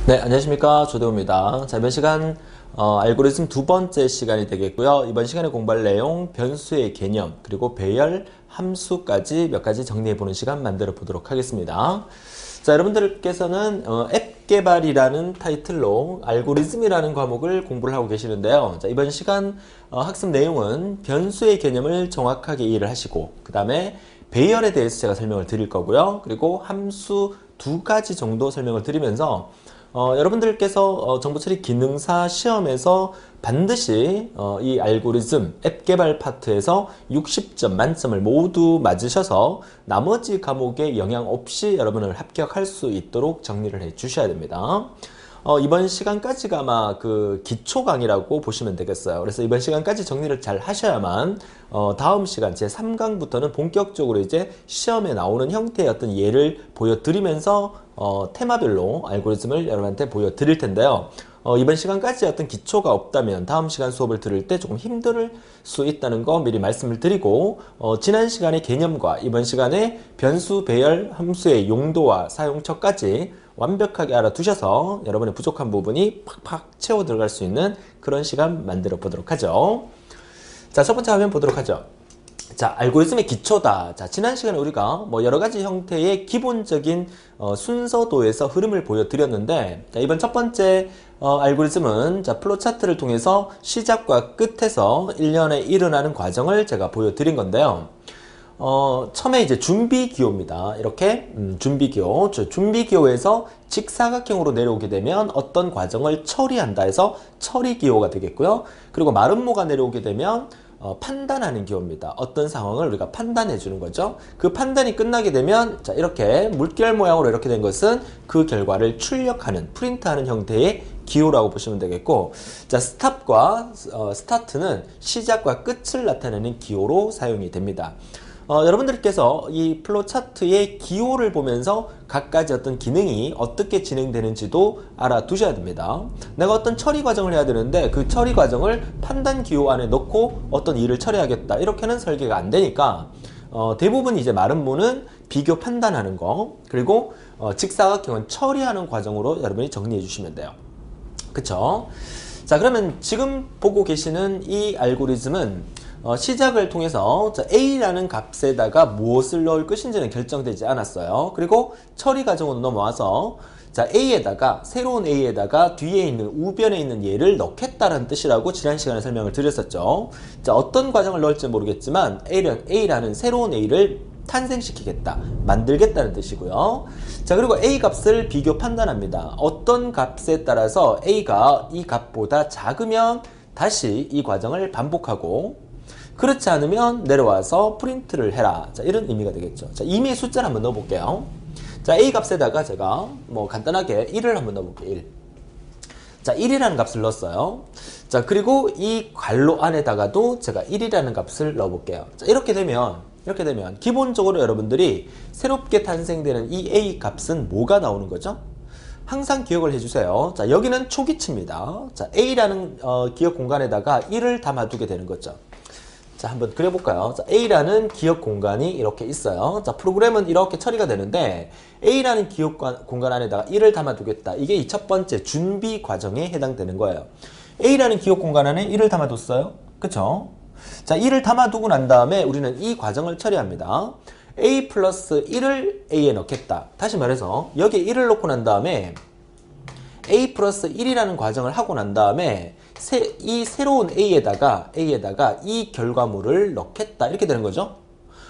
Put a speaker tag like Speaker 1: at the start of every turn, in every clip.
Speaker 1: 네, 안녕하십니까. 조대호입니다. 자, 이번 시간 알고리즘 두 번째 시간이 되겠고요. 이번 시간에 공부할 내용, 변수의 개념, 그리고 배열, 함수까지 몇 가지 정리해보는 시간 만들어 보도록 하겠습니다. 자, 여러분들께서는 앱 개발이라는 타이틀로 알고리즘이라는 과목을 공부를 하고 계시는데요. 자, 이번 시간 학습 내용은 변수의 개념을 정확하게 이해를 하시고, 그 다음에 배열에 대해서 제가 설명을 드릴 거고요. 그리고 함수 두 가지 정도 설명을 드리면서 여러분들께서 정보처리 기능사 시험에서 반드시 이 알고리즘 앱 개발 파트에서 60점 만점을 모두 맞으셔서 나머지 과목에 영향 없이 여러분을 합격할 수 있도록 정리를 해 주셔야 됩니다. 이번 시간까지가 아마 그 기초 강의라고 보시면 되겠어요. 그래서 이번 시간까지 정리를 잘 하셔야만 다음 시간 제 3강부터는 본격적으로 이제 시험에 나오는 형태의 어떤 예를 보여드리면서 테마별로 알고리즘을 여러분한테 보여드릴 텐데요. 이번 시간까지 어떤 기초가 없다면 다음 시간 수업을 들을 때 조금 힘들 수 있다는 거 미리 말씀을 드리고, 지난 시간의 개념과 이번 시간에 변수, 배열, 함수의 용도와 사용처까지 완벽하게 알아두셔서 여러분의 부족한 부분이 팍팍 채워 들어갈 수 있는 그런 시간 만들어 보도록 하죠. 자, 첫 번째 화면 보도록 하죠. 자, 알고리즘의 기초다. 자, 지난 시간에 우리가 뭐 여러 가지 형태의 기본적인 순서도에서 흐름을 보여드렸는데, 자, 이번 첫 번째 알고리즘은 자, 플로 차트를 통해서 시작과 끝에서 일련에 일어나는 과정을 제가 보여드린 건데요. 처음에 이제 준비기호입니다. 이렇게 준비기호, 준비기호에서 직사각형으로 내려오게 되면 어떤 과정을 처리한다 해서 처리기호가 되겠고요. 그리고 마름모가 내려오게 되면 판단하는 기호입니다. 어떤 상황을 우리가 판단해 주는 거죠. 그 판단이 끝나게 되면 자, 이렇게 물결 모양으로 이렇게 된 것은 그 결과를 출력하는, 프린트하는 형태의 기호라고 보시면 되겠고, 자, 스탑과 스타트는 시작과 끝을 나타내는 기호로 사용이 됩니다. 여러분들께서 이 플로 차트의 기호를 보면서 각가지 어떤 기능이 어떻게 진행되는지도 알아두셔야 됩니다. 내가 어떤 처리 과정을 해야 되는데 그 처리 과정을 판단 기호 안에 넣고 어떤 일을 처리하겠다, 이렇게는 설계가 안 되니까 대부분 이제 마름모는 비교 판단하는 거, 그리고 직사각형은 처리하는 과정으로 여러분이 정리해 주시면 돼요. 그쵸? 자, 그러면 지금 보고 계시는 이 알고리즘은 시작을 통해서 A라는 값에다가 무엇을 넣을 것인지는 결정되지 않았어요. 그리고 처리 과정으로 넘어와서 자, A에다가, 새로운 A에다가 뒤에 있는 우변에 있는 얘를 넣겠다라는 뜻이라고 지난 시간에 설명을 드렸었죠. 자, 어떤 과정을 넣을지 모르겠지만 A라는 새로운 A를 탄생시키겠다, 만들겠다는 뜻이고요. 자, 그리고 A 값을 비교 판단합니다. 어떤 값에 따라서 A가 이 값보다 작으면 다시 이 과정을 반복하고, 그렇지 않으면 내려와서 프린트를 해라. 자, 이런 의미가 되겠죠. 자, 임의 숫자를 한번 넣어볼게요. 자, A 값에다가 제가 뭐 간단하게 1을 한번 넣어볼게요. 1. 자, 1이라는 값을 넣었어요. 자, 그리고 이 괄호 안에다가도 제가 1이라는 값을 넣어볼게요. 자, 이렇게 되면 기본적으로 여러분들이 새롭게 탄생되는 이 A 값은 뭐가 나오는 거죠? 항상 기억을 해주세요. 자, 여기는 초기치입니다. 자, A라는 기억 공간에다가 1을 담아두게 되는 거죠. 자, 한번 그려볼까요? 자, A라는 기억 공간이 이렇게 있어요. 자, 프로그램은 이렇게 처리가 되는데 A라는 기억 공간 안에다가 1을 담아두겠다. 이게 이 첫 번째 준비 과정에 해당되는 거예요. A라는 기억 공간 안에 1을 담아뒀어요. 그쵸? 자, 1을 담아두고 난 다음에 우리는 이 과정을 처리합니다. A 플러스 1을 A에 넣겠다. 다시 말해서 여기에 1을 넣고 난 다음에 A 플러스 1이라는 과정을 하고 난 다음에 이 새로운 A에다가 이 결과물을 넣겠다, 이렇게 되는 거죠.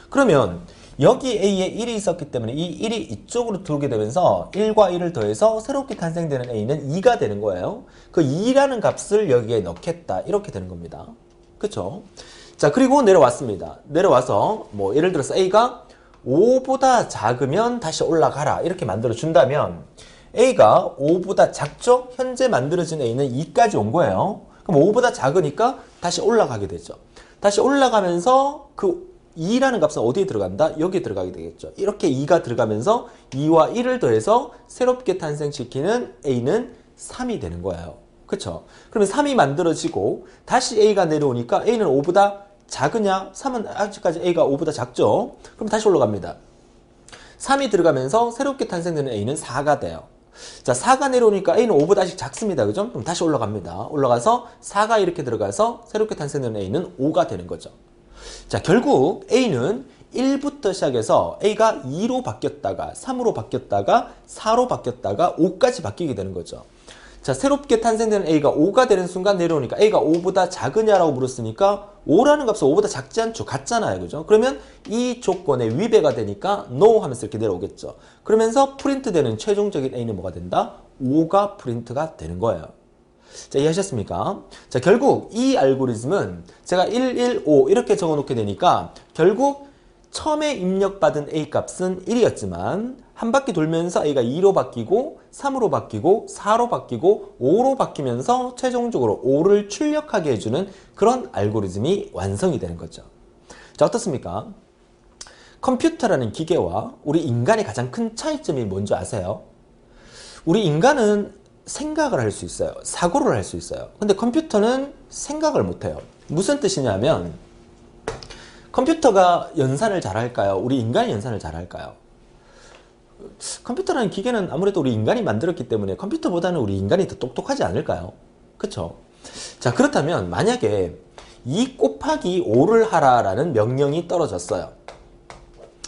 Speaker 1: 그러면 여기 A에 1이 있었기 때문에 이 1이 이쪽으로 들어오게 되면서 1과 1을 더해서 새롭게 탄생되는 A는 2가 되는 거예요. 그 2라는 값을 여기에 넣겠다, 이렇게 되는 겁니다. 그쵸? 자, 그리고 내려왔습니다. 내려와서 뭐 예를 들어서 A가 5보다 작으면 다시 올라가라, 이렇게 만들어 준다면 A가 5보다 작죠? 현재 만들어진 A는 2까지 온 거예요. 그럼 5보다 작으니까 다시 올라가게 되죠. 다시 올라가면서 그 2라는 값은 어디에 들어간다? 여기에 들어가게 되겠죠. 이렇게 2가 들어가면서 2와 1을 더해서 새롭게 탄생시키는 A는 3이 되는 거예요. 그쵸? 그러면 3이 만들어지고 다시 A가 내려오니까 A는 5보다 작으냐? 3은 아직까지 A가 5보다 작죠? 그럼 다시 올라갑니다. 3이 들어가면서 새롭게 탄생되는 A는 4가 돼요. 자, 4가 내려오니까 A는 5보다 아직 작습니다. 그죠? 그럼 다시 올라갑니다. 올라가서 4가 이렇게 들어가서 새롭게 탄생되는 A는 5가 되는 거죠. 자, 결국 A는 1부터 시작해서 A가 2로 바뀌었다가 3으로 바뀌었다가 4로 바뀌었다가 5까지 바뀌게 되는 거죠. 자, 새롭게 탄생되는 A가 5가 되는 순간 내려오니까 A가 5보다 작으냐라고 물었으니까 5라는 값은 5보다 작지 않죠. 같잖아요. 그죠? 그러면 이 조건에 위배가 되니까 no 하면서 이렇게 내려오겠죠. 그러면서 프린트되는 최종적인 A는 뭐가 된다? 5가 프린트가 되는 거예요. 자, 이해하셨습니까? 자, 결국 이 알고리즘은 제가 1, 1, 5 이렇게 적어 놓게 되니까 결국 처음에 입력받은 A 값은 1이었지만 한 바퀴 돌면서 A가 2로 바뀌고 3으로 바뀌고 4로 바뀌고 5로 바뀌면서 최종적으로 5를 출력하게 해주는 그런 알고리즘이 완성이 되는 거죠. 자, 어떻습니까? 컴퓨터라는 기계와 우리 인간의 가장 큰 차이점이 뭔지 아세요? 우리 인간은 생각을 할 수 있어요. 사고를 할 수 있어요. 근데 컴퓨터는 생각을 못해요. 무슨 뜻이냐면 컴퓨터가 연산을 잘할까요? 우리 인간이 연산을 잘할까요? 컴퓨터라는 기계는 아무래도 우리 인간이 만들었기 때문에 컴퓨터보다는 우리 인간이 더 똑똑하지 않을까요? 그쵸? 자, 그렇다면 만약에 2 곱하기 5를 하라라는 명령이 떨어졌어요.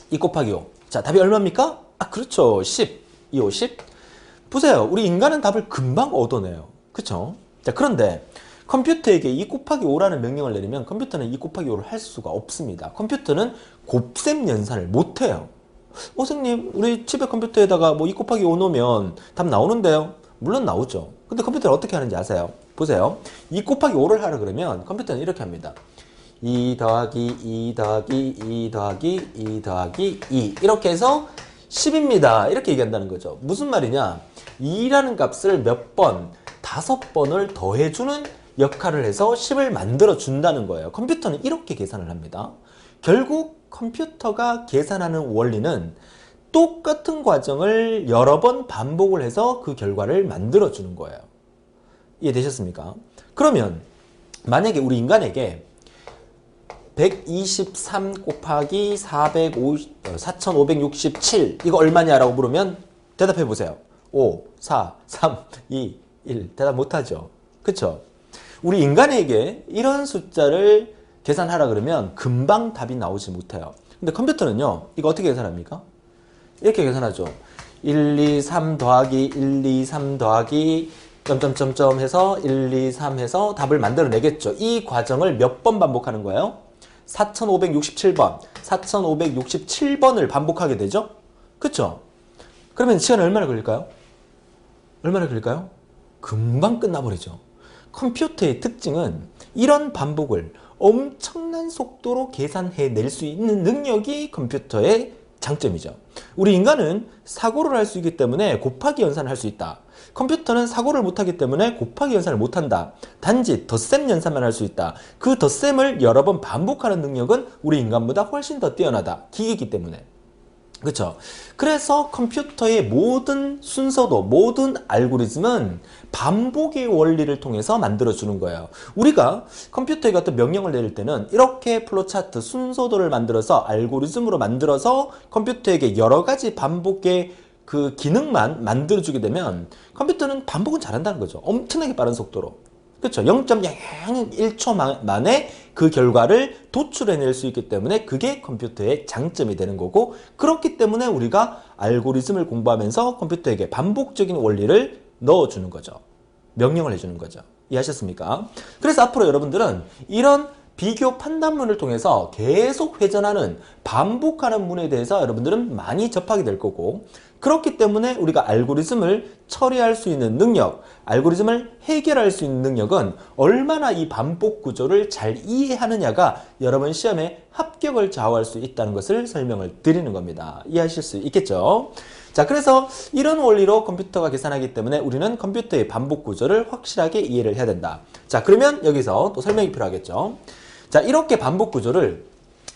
Speaker 1: 2 곱하기 5. 자, 답이 얼마입니까? 아, 그렇죠. 10. 2, 5, 10. 보세요. 우리 인간은 답을 금방 얻어내요. 그쵸? 자, 그런데 컴퓨터에게 2 곱하기 5라는 명령을 내리면 컴퓨터는 2 곱하기 5를 할 수가 없습니다. 컴퓨터는 곱셈 연산을 못해요. 선생님, 우리 집에 컴퓨터에다가 뭐 2 곱하기 5 넣으면 답 나오는데요? 물론 나오죠. 근데 컴퓨터는 어떻게 하는지 아세요? 보세요. 2 곱하기 5를 하라 그러면 컴퓨터는 이렇게 합니다. 2 더하기 2 더하기 2 더하기 2 더하기 2 이렇게 해서 10입니다. 이렇게 얘기한다는 거죠. 무슨 말이냐? 2라는 값을 몇 번, 5번을 더해주는 역할을 해서 10을 만들어 준다는 거예요. 컴퓨터는 이렇게 계산을 합니다. 결국 컴퓨터가 계산하는 원리는 똑같은 과정을 여러 번 반복을 해서 그 결과를 만들어 주는 거예요. 이해되셨습니까? 그러면 만약에 우리 인간에게 123 곱하기 4567 이거 얼마냐라고 물으면 대답해 보세요. 5, 4, 3, 2, 1 대답 못하죠. 그쵸? 우리 인간에게 이런 숫자를 계산하라 그러면 금방 답이 나오지 못해요. 근데 컴퓨터는요, 이거 어떻게 계산합니까? 이렇게 계산하죠. 1, 2, 3 더하기 1, 2, 3 더하기 점점점점 해서 1, 2, 3 해서 답을 만들어내겠죠. 이 과정을 몇 번 반복하는 거예요? 4567번. 4567번을 반복하게 되죠? 그쵸? 그러면 시간이 얼마나 걸릴까요? 얼마나 걸릴까요? 금방 끝나버리죠. 컴퓨터의 특징은 이런 반복을 엄청난 속도로 계산해낼 수 있는 능력이 컴퓨터의 장점이죠. 우리 인간은 사고를 할 수 있기 때문에 곱하기 연산을 할 수 있다. 컴퓨터는 사고를 못하기 때문에 곱하기 연산을 못한다. 단지 덧셈 연산만 할 수 있다. 그 덧셈을 여러 번 반복하는 능력은 우리 인간보다 훨씬 더 뛰어나다. 기계이기 때문에. 그렇죠? 그래서 컴퓨터의 모든 순서도 모든 알고리즘은 반복의 원리를 통해서 만들어주는 거예요. 우리가 컴퓨터에 어떤 명령을 내릴 때는 이렇게 플로차트 순서도를 만들어서 알고리즘으로 만들어서 컴퓨터에게 여러 가지 반복의 그 기능만 만들어주게 되면 컴퓨터는 반복은 잘한다는 거죠. 엄청나게 빠른 속도로. 그렇죠. 0.01초 만에 그 결과를 도출해낼 수 있기 때문에 그게 컴퓨터의 장점이 되는 거고, 그렇기 때문에 우리가 알고리즘을 공부하면서 컴퓨터에게 반복적인 원리를 넣어주는 거죠. 명령을 해주는 거죠. 이해하셨습니까? 그래서 앞으로 여러분들은 이런 비교 판단문을 통해서 계속 회전하는 반복하는 문에 대해서 여러분들은 많이 접하게 될 거고, 그렇기 때문에 우리가 알고리즘을 처리할 수 있는 능력, 알고리즘을 해결할 수 있는 능력은 얼마나 이 반복 구조를 잘 이해하느냐가 여러분 시험에 합격을 좌우할 수 있다는 것을 설명을 드리는 겁니다. 이해하실 수 있겠죠? 자, 그래서 이런 원리로 컴퓨터가 계산하기 때문에 우리는 컴퓨터의 반복 구조를 확실하게 이해를 해야 된다. 자, 그러면 여기서 또 설명이 필요하겠죠? 자, 이렇게 반복 구조를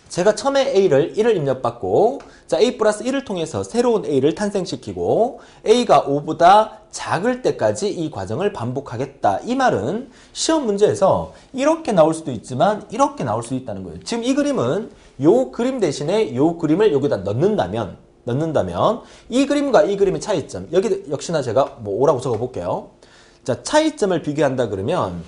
Speaker 1: 제가 처음에 A를 1을 입력받고, 자, A 플러스 1을 통해서 새로운 A를 탄생시키고, A가 5보다 작을 때까지 이 과정을 반복하겠다. 이 말은 시험 문제에서 이렇게 나올 수도 있지만 이렇게 나올 수 있다는 거예요. 지금 이 그림은 요 그림 대신에 요 그림을 여기다 넣는다면, 넣는다면 이 그림과 이 그림의 차이점, 여기 역시나 제가 뭐 5라고 적어볼게요. 자, 차이점을 비교한다 그러면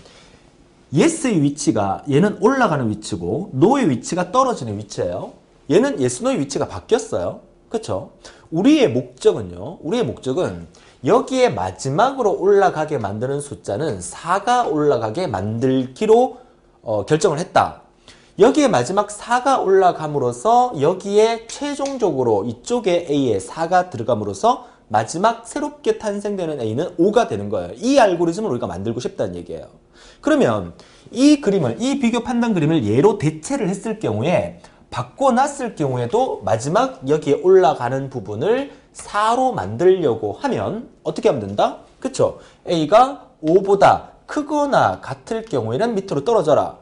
Speaker 1: yes의 위치가 얘는 올라가는 위치고 no의 위치가 떨어지는 위치예요. 얘는 yes, no의 위치가 바뀌었어요. 그쵸? 우리의 목적은 여기에 마지막으로 올라가게 만드는 숫자는 4가 올라가게 만들기로 결정을 했다. 여기에 마지막 4가 올라감으로써 여기에 최종적으로 이쪽에 A에 4가 들어감으로써 마지막 새롭게 탄생되는 A는 5가 되는 거예요. 이 알고리즘을 우리가 만들고 싶다는 얘기예요. 그러면 이 그림을, 이 비교 판단 그림을 얘로 대체를 했을 경우에 바꿔놨을 경우에도 마지막 여기에 올라가는 부분을 4로 만들려고 하면 어떻게 하면 된다? 그쵸? A가 5보다 크거나 같을 경우에는 밑으로 떨어져라.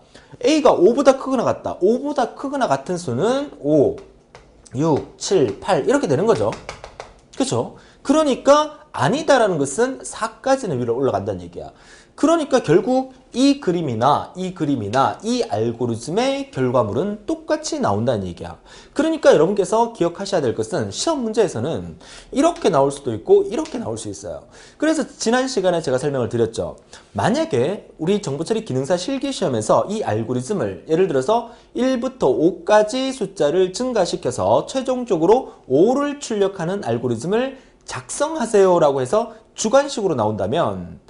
Speaker 1: A가 5보다 크거나 같다. 5보다 크거나 같은 수는 5, 6, 7, 8 이렇게 되는 거죠. 그쵸? 그러니까 아니다라는 것은 4까지는 위로 올라간다는 얘기야. 그러니까 결국 이 그림이나 이 알고리즘의 결과물은 똑같이 나온다는 얘기야. 그러니까 여러분께서 기억하셔야 될 것은 시험 문제에서는 이렇게 나올 수도 있고 이렇게 나올 수 있어요. 그래서 지난 시간에 제가 설명을 드렸죠. 만약에 우리 정보처리 기능사 실기시험에서 이 알고리즘을 예를 들어서 1부터 5까지 숫자를 증가시켜서 최종적으로 5를 출력하는 알고리즘을 작성하세요라고 해서 주관식으로 나온다면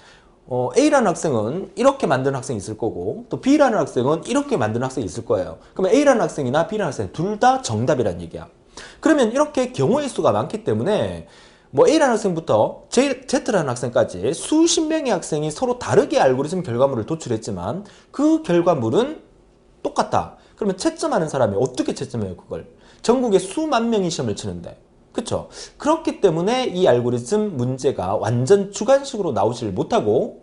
Speaker 1: A라는 학생은 이렇게 만드는 학생이 있을 거고 또 B라는 학생은 이렇게 만드는 학생이 있을 거예요. 그러면 A라는 학생이나 B라는 학생 둘 다 정답이라는 얘기야. 그러면 이렇게 경우의 수가 많기 때문에 뭐 A라는 학생부터 Z라는 학생까지 수십 명의 학생이 서로 다르게 알고리즘 결과물을 도출했지만 그 결과물은 똑같다. 그러면 채점하는 사람이 어떻게 채점해요, 그걸? 전국에 수만 명이 시험을 치는데. 그쵸? 그렇기 때문에 이 알고리즘 문제가 완전 주관식으로 나오질 못하고,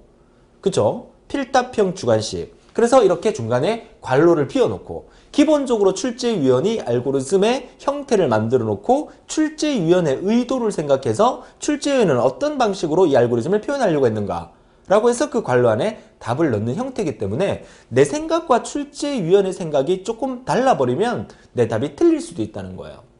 Speaker 1: 그쵸? 필답형 주관식. 그래서 이렇게 중간에 괄호를 비워놓고, 기본적으로 출제위원이 알고리즘의 형태를 만들어 놓고, 출제위원의 의도를 생각해서 출제위원은 어떤 방식으로 이 알고리즘을 표현하려고 했는가? 라고 해서 그 괄호 안에 답을 넣는 형태이기 때문에 내 생각과 출제위원의 생각이 조금 달라버리면 내 답이 틀릴 수도 있다는 거예요.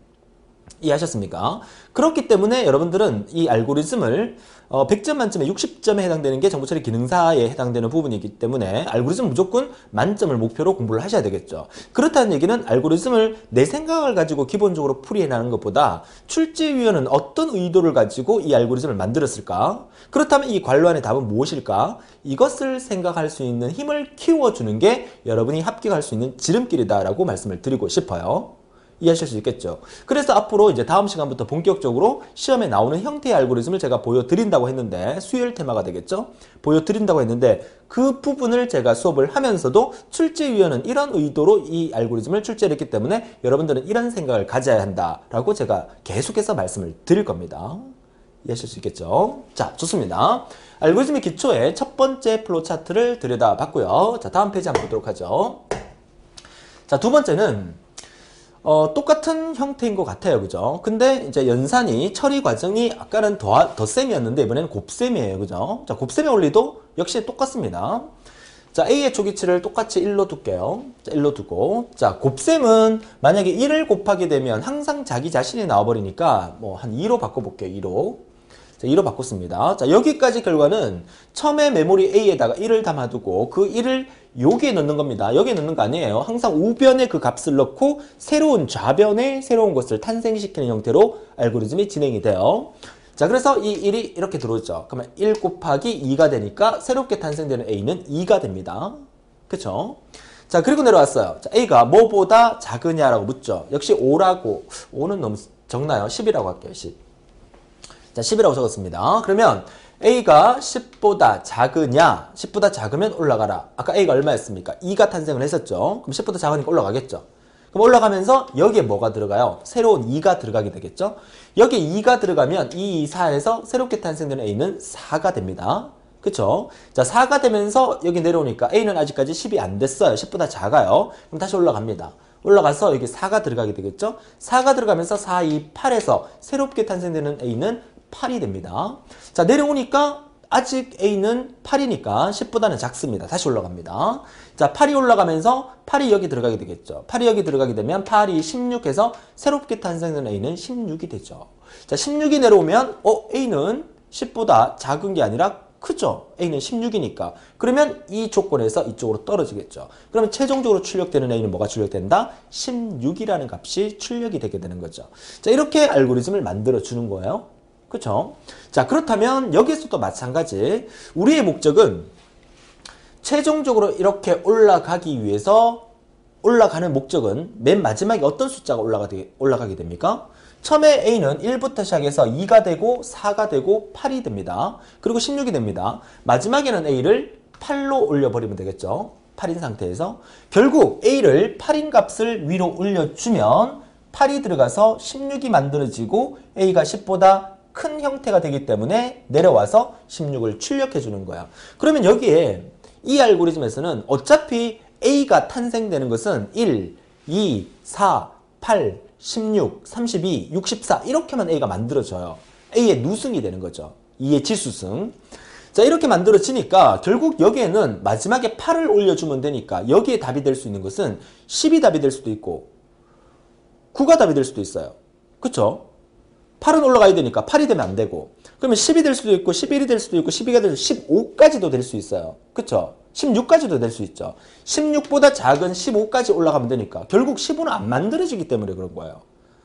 Speaker 1: 이해하셨습니까? 그렇기 때문에 여러분들은 이 알고리즘을 100점 만점에 60점에 해당되는 게 정보처리 기능사에 해당되는 부분이기 때문에 알고리즘 무조건 만점을 목표로 공부를 하셔야 되겠죠. 그렇다는 얘기는 알고리즘을 내 생각을 가지고 기본적으로 풀이해나가는 것보다 출제위원은 어떤 의도를 가지고 이 알고리즘을 만들었을까? 그렇다면 이 괄호 안의 답은 무엇일까? 이것을 생각할 수 있는 힘을 키워주는 게 여러분이 합격할 수 있는 지름길이다라고 말씀을 드리고 싶어요. 이해하실 수 있겠죠. 그래서 앞으로 이제 다음 시간부터 본격적으로 시험에 나오는 형태의 알고리즘을 제가 보여드린다고 했는데 수요일 테마가 되겠죠. 보여드린다고 했는데 그 부분을 제가 수업을 하면서도 출제위원은 이런 의도로 이 알고리즘을 출제를 했기 때문에 여러분들은 이런 생각을 가져야 한다라고 제가 계속해서 말씀을 드릴 겁니다. 이해하실 수 있겠죠. 자, 좋습니다. 알고리즘의 기초에 첫 번째 플로우 차트를 들여다봤고요. 자, 다음 페이지 한번 보도록 하죠. 자, 두 번째는 똑같은 형태인 것 같아요. 그죠? 근데 이제 연산이 처리 과정이 아까는 덧셈이었는데 이번에는 곱셈이에요. 그죠? 자, 곱셈의 원리도 역시 똑같습니다. 자, A의 초기치를 똑같이 1로 둘게요. 자, 1로 두고. 자, 곱셈은 만약에 1을 곱하게 되면 항상 자기 자신이 나와버리니까 뭐 한 2로 바꿔볼게요. 2로. 자, 2로 바꿨습니다. 자, 여기까지 결과는 처음에 메모리 A에다가 1을 담아두고 그 1을 여기에 넣는 겁니다. 여기에 넣는 거 아니에요. 항상 우변에 그 값을 넣고 새로운 좌변에 새로운 것을 탄생시키는 형태로 알고리즘이 진행이 돼요. 자, 그래서 이 1이 이렇게 들어오죠. 그러면 1 곱하기 2가 되니까 새롭게 탄생되는 A는 2가 됩니다. 그쵸? 자, 그리고 내려왔어요. 자, A가 뭐보다 작으냐라고 묻죠. 역시 5라고. 5는 너무 적나요? 10이라고 할게요. 10. 자, 10이라고 적었습니다. 그러면 A가 10보다 작으냐? 10보다 작으면 올라가라. 아까 A가 얼마였습니까? 2가 탄생을 했었죠. 그럼 10보다 작으니까 올라가겠죠. 그럼 올라가면서 여기에 뭐가 들어가요? 새로운 2가 들어가게 되겠죠. 여기에 2가 들어가면 2, 4에서 새롭게 탄생되는 A는 4가 됩니다. 그쵸? 자, 4가 되면서 여기 내려오니까 A는 아직까지 10이 안 됐어요. 10보다 작아요. 그럼 다시 올라갑니다. 올라가서 여기 4가 들어가게 되겠죠? 4가 들어가면서 4, 2, 8에서 새롭게 탄생되는 A는 8이 됩니다. 자, 내려오니까 아직 A는 8이니까 10보다는 작습니다. 다시 올라갑니다. 자, 8이 올라가면서 8이 여기 들어가게 되겠죠. 8이 여기 들어가게 되면 8이 16해서 새롭게 탄생된 A는 16이 되죠. 자, 16이 내려오면 A는 10보다 작은 게 아니라 크죠. A는 16이니까. 그러면 이 조건에서 이쪽으로 떨어지겠죠. 그러면 최종적으로 출력되는 A는 뭐가 출력된다? 16이라는 값이 출력이 되게 되는 거죠. 자, 이렇게 알고리즘을 만들어 주는 거예요. 그쵸? 자, 그렇다면 여기서도 마찬가지. 우리의 목적은 최종적으로 이렇게 올라가기 위해서 올라가는 목적은 맨 마지막에 어떤 숫자가 올라가게 됩니까? 처음에 A는 1부터 시작해서 2가 되고 4가 되고 8이 됩니다. 그리고 16이 됩니다. 마지막에는 A를 8로 올려버리면 되겠죠. 8인 상태에서. 결국 A를 8인 값을 위로 올려주면 8이 들어가서 16이 만들어지고 A가 10보다 큰 형태가 되기 때문에 내려와서 16을 출력해 주는 거야. 그러면 여기에 이 알고리즘에서는 어차피 A가 탄생되는 것은 1, 2, 4, 8, 16, 32, 64 이렇게만 A가 만들어져요. A의 누승이 되는 거죠. 2의 지수승. 자, 이렇게 만들어지니까 결국 여기에는 마지막에 8을 올려주면 되니까 여기에 답이 될 수 있는 것은 10이 답이 될 수도 있고 9가 답이 될 수도 있어요. 그쵸? 8은 올라가야 되니까 8이 되면 안 되고 그러면 10이 될 수도 있고 11이 될 수도 있고 12가 될 수도 있고 15까지도 될 수 있어요. 그쵸? 16까지도 될 수 있죠. 16보다 작은 15까지 올라가면 되니까 결국 15는 안 만들어지기 때문에 그런 거예요.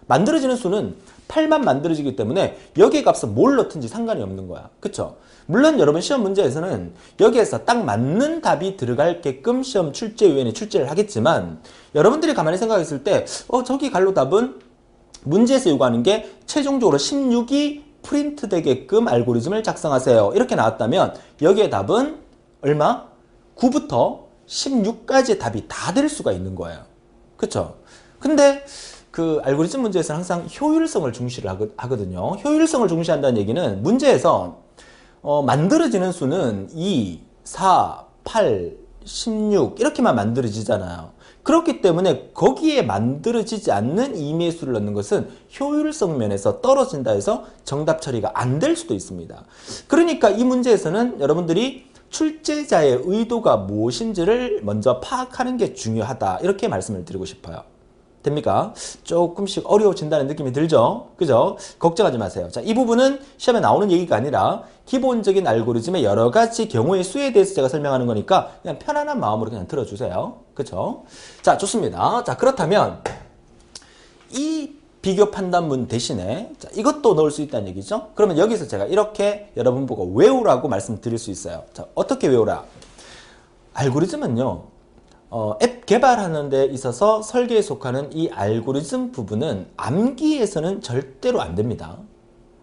Speaker 1: 만들어지는 수는 8만 만들어지기 때문에 여기에 값은 뭘 넣든지 상관이 없는 거야. 그쵸? 물론 여러분 시험 문제에서는 여기에서 딱 맞는 답이 들어갈게끔 시험 출제위원회 출제를 하겠지만 여러분들이 가만히 생각했을 때 저기 갈로 답은 문제에서 요구하는 게 최종적으로 16이 프린트 되게끔 알고리즘을 작성하세요. 이렇게 나왔다면 여기에 답은 얼마? 9부터 16까지의 답이 다 될 수가 있는 거예요. 그쵸? 근데 그 알고리즘 문제에서는 항상 효율성을 중시를 하거든요. 효율성을 중시한다는 얘기는 문제에서 만들어지는 수는 2, 4, 8, 16 이렇게만 만들어지잖아요. 그렇기 때문에 거기에 만들어지지 않는 임의의 수를 넣는 것은 효율성 면에서 떨어진다 해서 정답 처리가 안 될 수도 있습니다. 그러니까 이 문제에서는 여러분들이 출제자의 의도가 무엇인지를 먼저 파악하는 게 중요하다. 이렇게 말씀을 드리고 싶어요. 됩니까? 조금씩 어려워진다는 느낌이 들죠? 그죠? 걱정하지 마세요. 자, 이 부분은 시험에 나오는 얘기가 아니라 기본적인 알고리즘의 여러 가지 경우의 수에 대해서 제가 설명하는 거니까 그냥 편안한 마음으로 그냥 들어주세요. 그죠? 자, 좋습니다. 자, 그렇다면 이 비교 판단문 대신에 자, 이것도 넣을 수 있다는 얘기죠? 그러면 여기서 제가 이렇게 여러분 보고 외우라고 말씀드릴 수 있어요. 자, 어떻게 외우라? 알고리즘은요. 앱 개발하는 데 있어서 설계에 속하는 이 알고리즘 부분은 암기에서는 절대로 안 됩니다.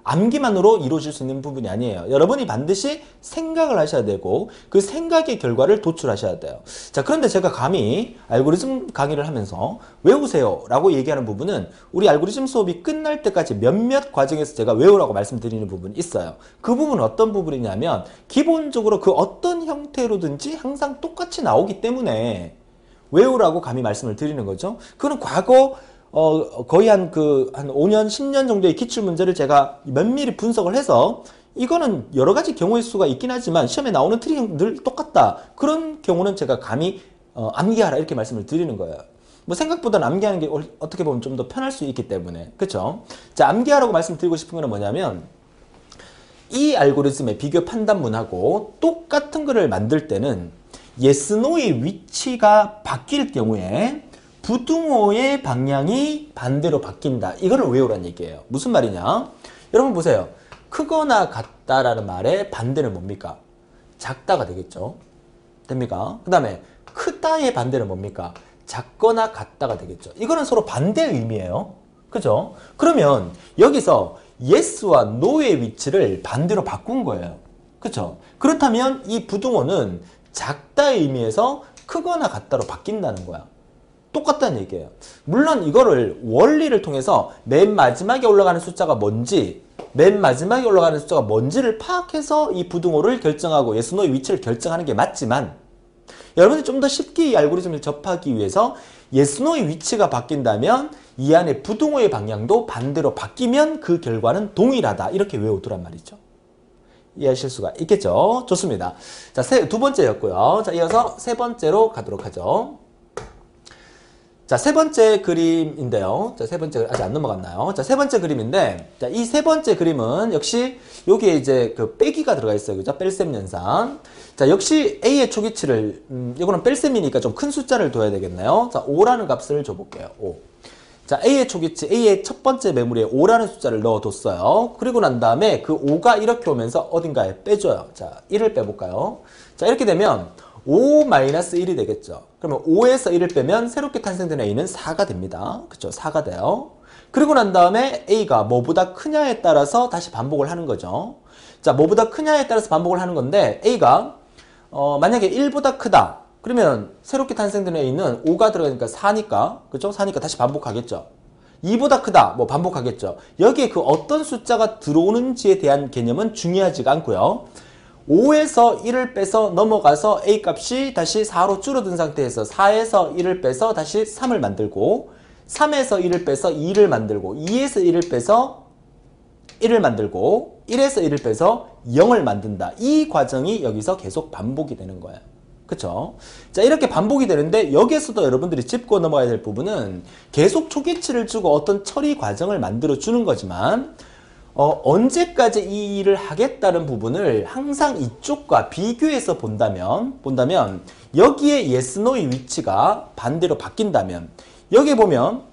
Speaker 1: 암기만으로 이루어질 수 있는 부분이 아니에요. 여러분이 반드시 생각을 하셔야 되고 그 생각의 결과를 도출하셔야 돼요. 자, 그런데 제가 감히 알고리즘 강의를 하면서 외우세요 라고 얘기하는 부분은 우리 알고리즘 수업이 끝날 때까지 몇몇 과정에서 제가 외우라고 말씀드리는 부분이 있어요. 그 부분은 어떤 부분이냐면 기본적으로 그 어떤 형태로든지 항상 똑같이 나오기 때문에 외우라고 감히 말씀을 드리는 거죠. 그거는 과거 거의 한 5년, 10년 정도의 기출문제를 제가 면밀히 분석을 해서 이거는 여러 가지 경우의 수가 있긴 하지만 시험에 나오는 틀이 늘 똑같다. 그런 경우는 제가 감히 암기하라 이렇게 말씀을 드리는 거예요. 뭐 생각보다는 암기하는 게 어떻게 보면 좀 더 편할 수 있기 때문에. 그쵸? 자, 암기하라고 말씀드리고 싶은 거는 뭐냐면 이 알고리즘의 비교 판단문하고 똑같은 거를 만들 때는 yes, no의 위치가 바뀔 경우에 부등호의 방향이 반대로 바뀐다. 이거를 외우라는 얘기예요. 무슨 말이냐? 여러분 보세요. 크거나 같다라는 말의 반대는 뭡니까? 작다가 되겠죠. 됩니까? 그 다음에 크다의 반대는 뭡니까? 작거나 같다가 되겠죠. 이거는 서로 반대의 의미예요. 그죠? 그러면 여기서 yes와 no의 위치를 반대로 바꾼 거예요. 그죠? 그렇다면 이 부등호는 작다의 의미에서 크거나 같다로 바뀐다는 거야. 똑같다는 얘기예요. 물론 이거를 원리를 통해서 맨 마지막에 올라가는 숫자가 뭔지 맨 마지막에 올라가는 숫자가 뭔지를 파악해서 이 부등호를 결정하고 yes, no의 위치를 결정하는 게 맞지만 여러분이 좀 더 쉽게 이 알고리즘을 접하기 위해서 yes, no의 위치가 바뀐다면 이 안에 부등호의 방향도 반대로 바뀌면 그 결과는 동일하다. 이렇게 외우두란 말이죠. 이해하실 수가 있겠죠? 좋습니다. 자, 두 번째였고요. 자, 이어서 세 번째로 가도록 하죠. 자, 세 번째 그림인데요. 자, 세 번째, 아직 안 넘어갔나요? 자, 세 번째 그림인데, 자, 이 세 번째 그림은 역시 여기에 이제 그 빼기가 들어가 있어요. 그죠? 뺄셈 연산. 자, 역시 A의 초기치를, 이거는 뺄셈이니까 좀 큰 숫자를 둬야 되겠네요. 자, 5라는 값을 줘볼게요. 5. 자, A의 초기치, A의 첫 번째 메모리에 5라는 숫자를 넣어뒀어요. 그리고 난 다음에 그 5가 이렇게 오면서 어딘가에 빼줘요. 자, 1을 빼볼까요? 자, 이렇게 되면 5-1이 되겠죠. 그러면 5에서 1을 빼면 새롭게 탄생된 A는 4가 됩니다. 그쵸? 4가 돼요. 그리고 난 다음에 A가 뭐보다 크냐에 따라서 다시 반복을 하는 거죠. 자, 뭐보다 크냐에 따라서 반복을 하는 건데 A가 만약에 1보다 크다. 그러면 새롭게 탄생된 A는 5가 들어가니까 4니까, 그죠? 4니까 다시 반복하겠죠. 2보다 크다, 뭐 반복하겠죠. 여기에 그 어떤 숫자가 들어오는지에 대한 개념은 중요하지가 않고요. 5에서 1을 빼서 넘어가서 A 값이 다시 4로 줄어든 상태에서 4에서 1을 빼서 다시 3을 만들고, 3에서 1을 빼서 2를 만들고, 2에서 1을 빼서 1을 만들고, 1에서 1을 빼서 0을 만든다. 이 과정이 여기서 계속 반복이 되는 거예요. 그쵸? 자, 이렇게 반복이 되는데 여기에서도 여러분들이 짚고 넘어가야 될 부분은 계속 초기치를 주고 어떤 처리 과정을 만들어 주는 거지만 언제까지 이 일을 하겠다는 부분을 항상 이쪽과 비교해서 본다면 여기에 yes, no의 위치가 반대로 바뀐다면 여기에 보면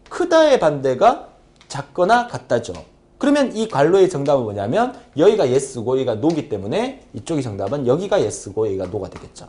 Speaker 1: 크다의 반대가 작거나 같다죠. 그러면 이 괄호의 정답은 뭐냐면 여기가 yes고 여기가 no기 때문에 이쪽이 정답은 여기가 yes고 여기가 no가 되겠죠.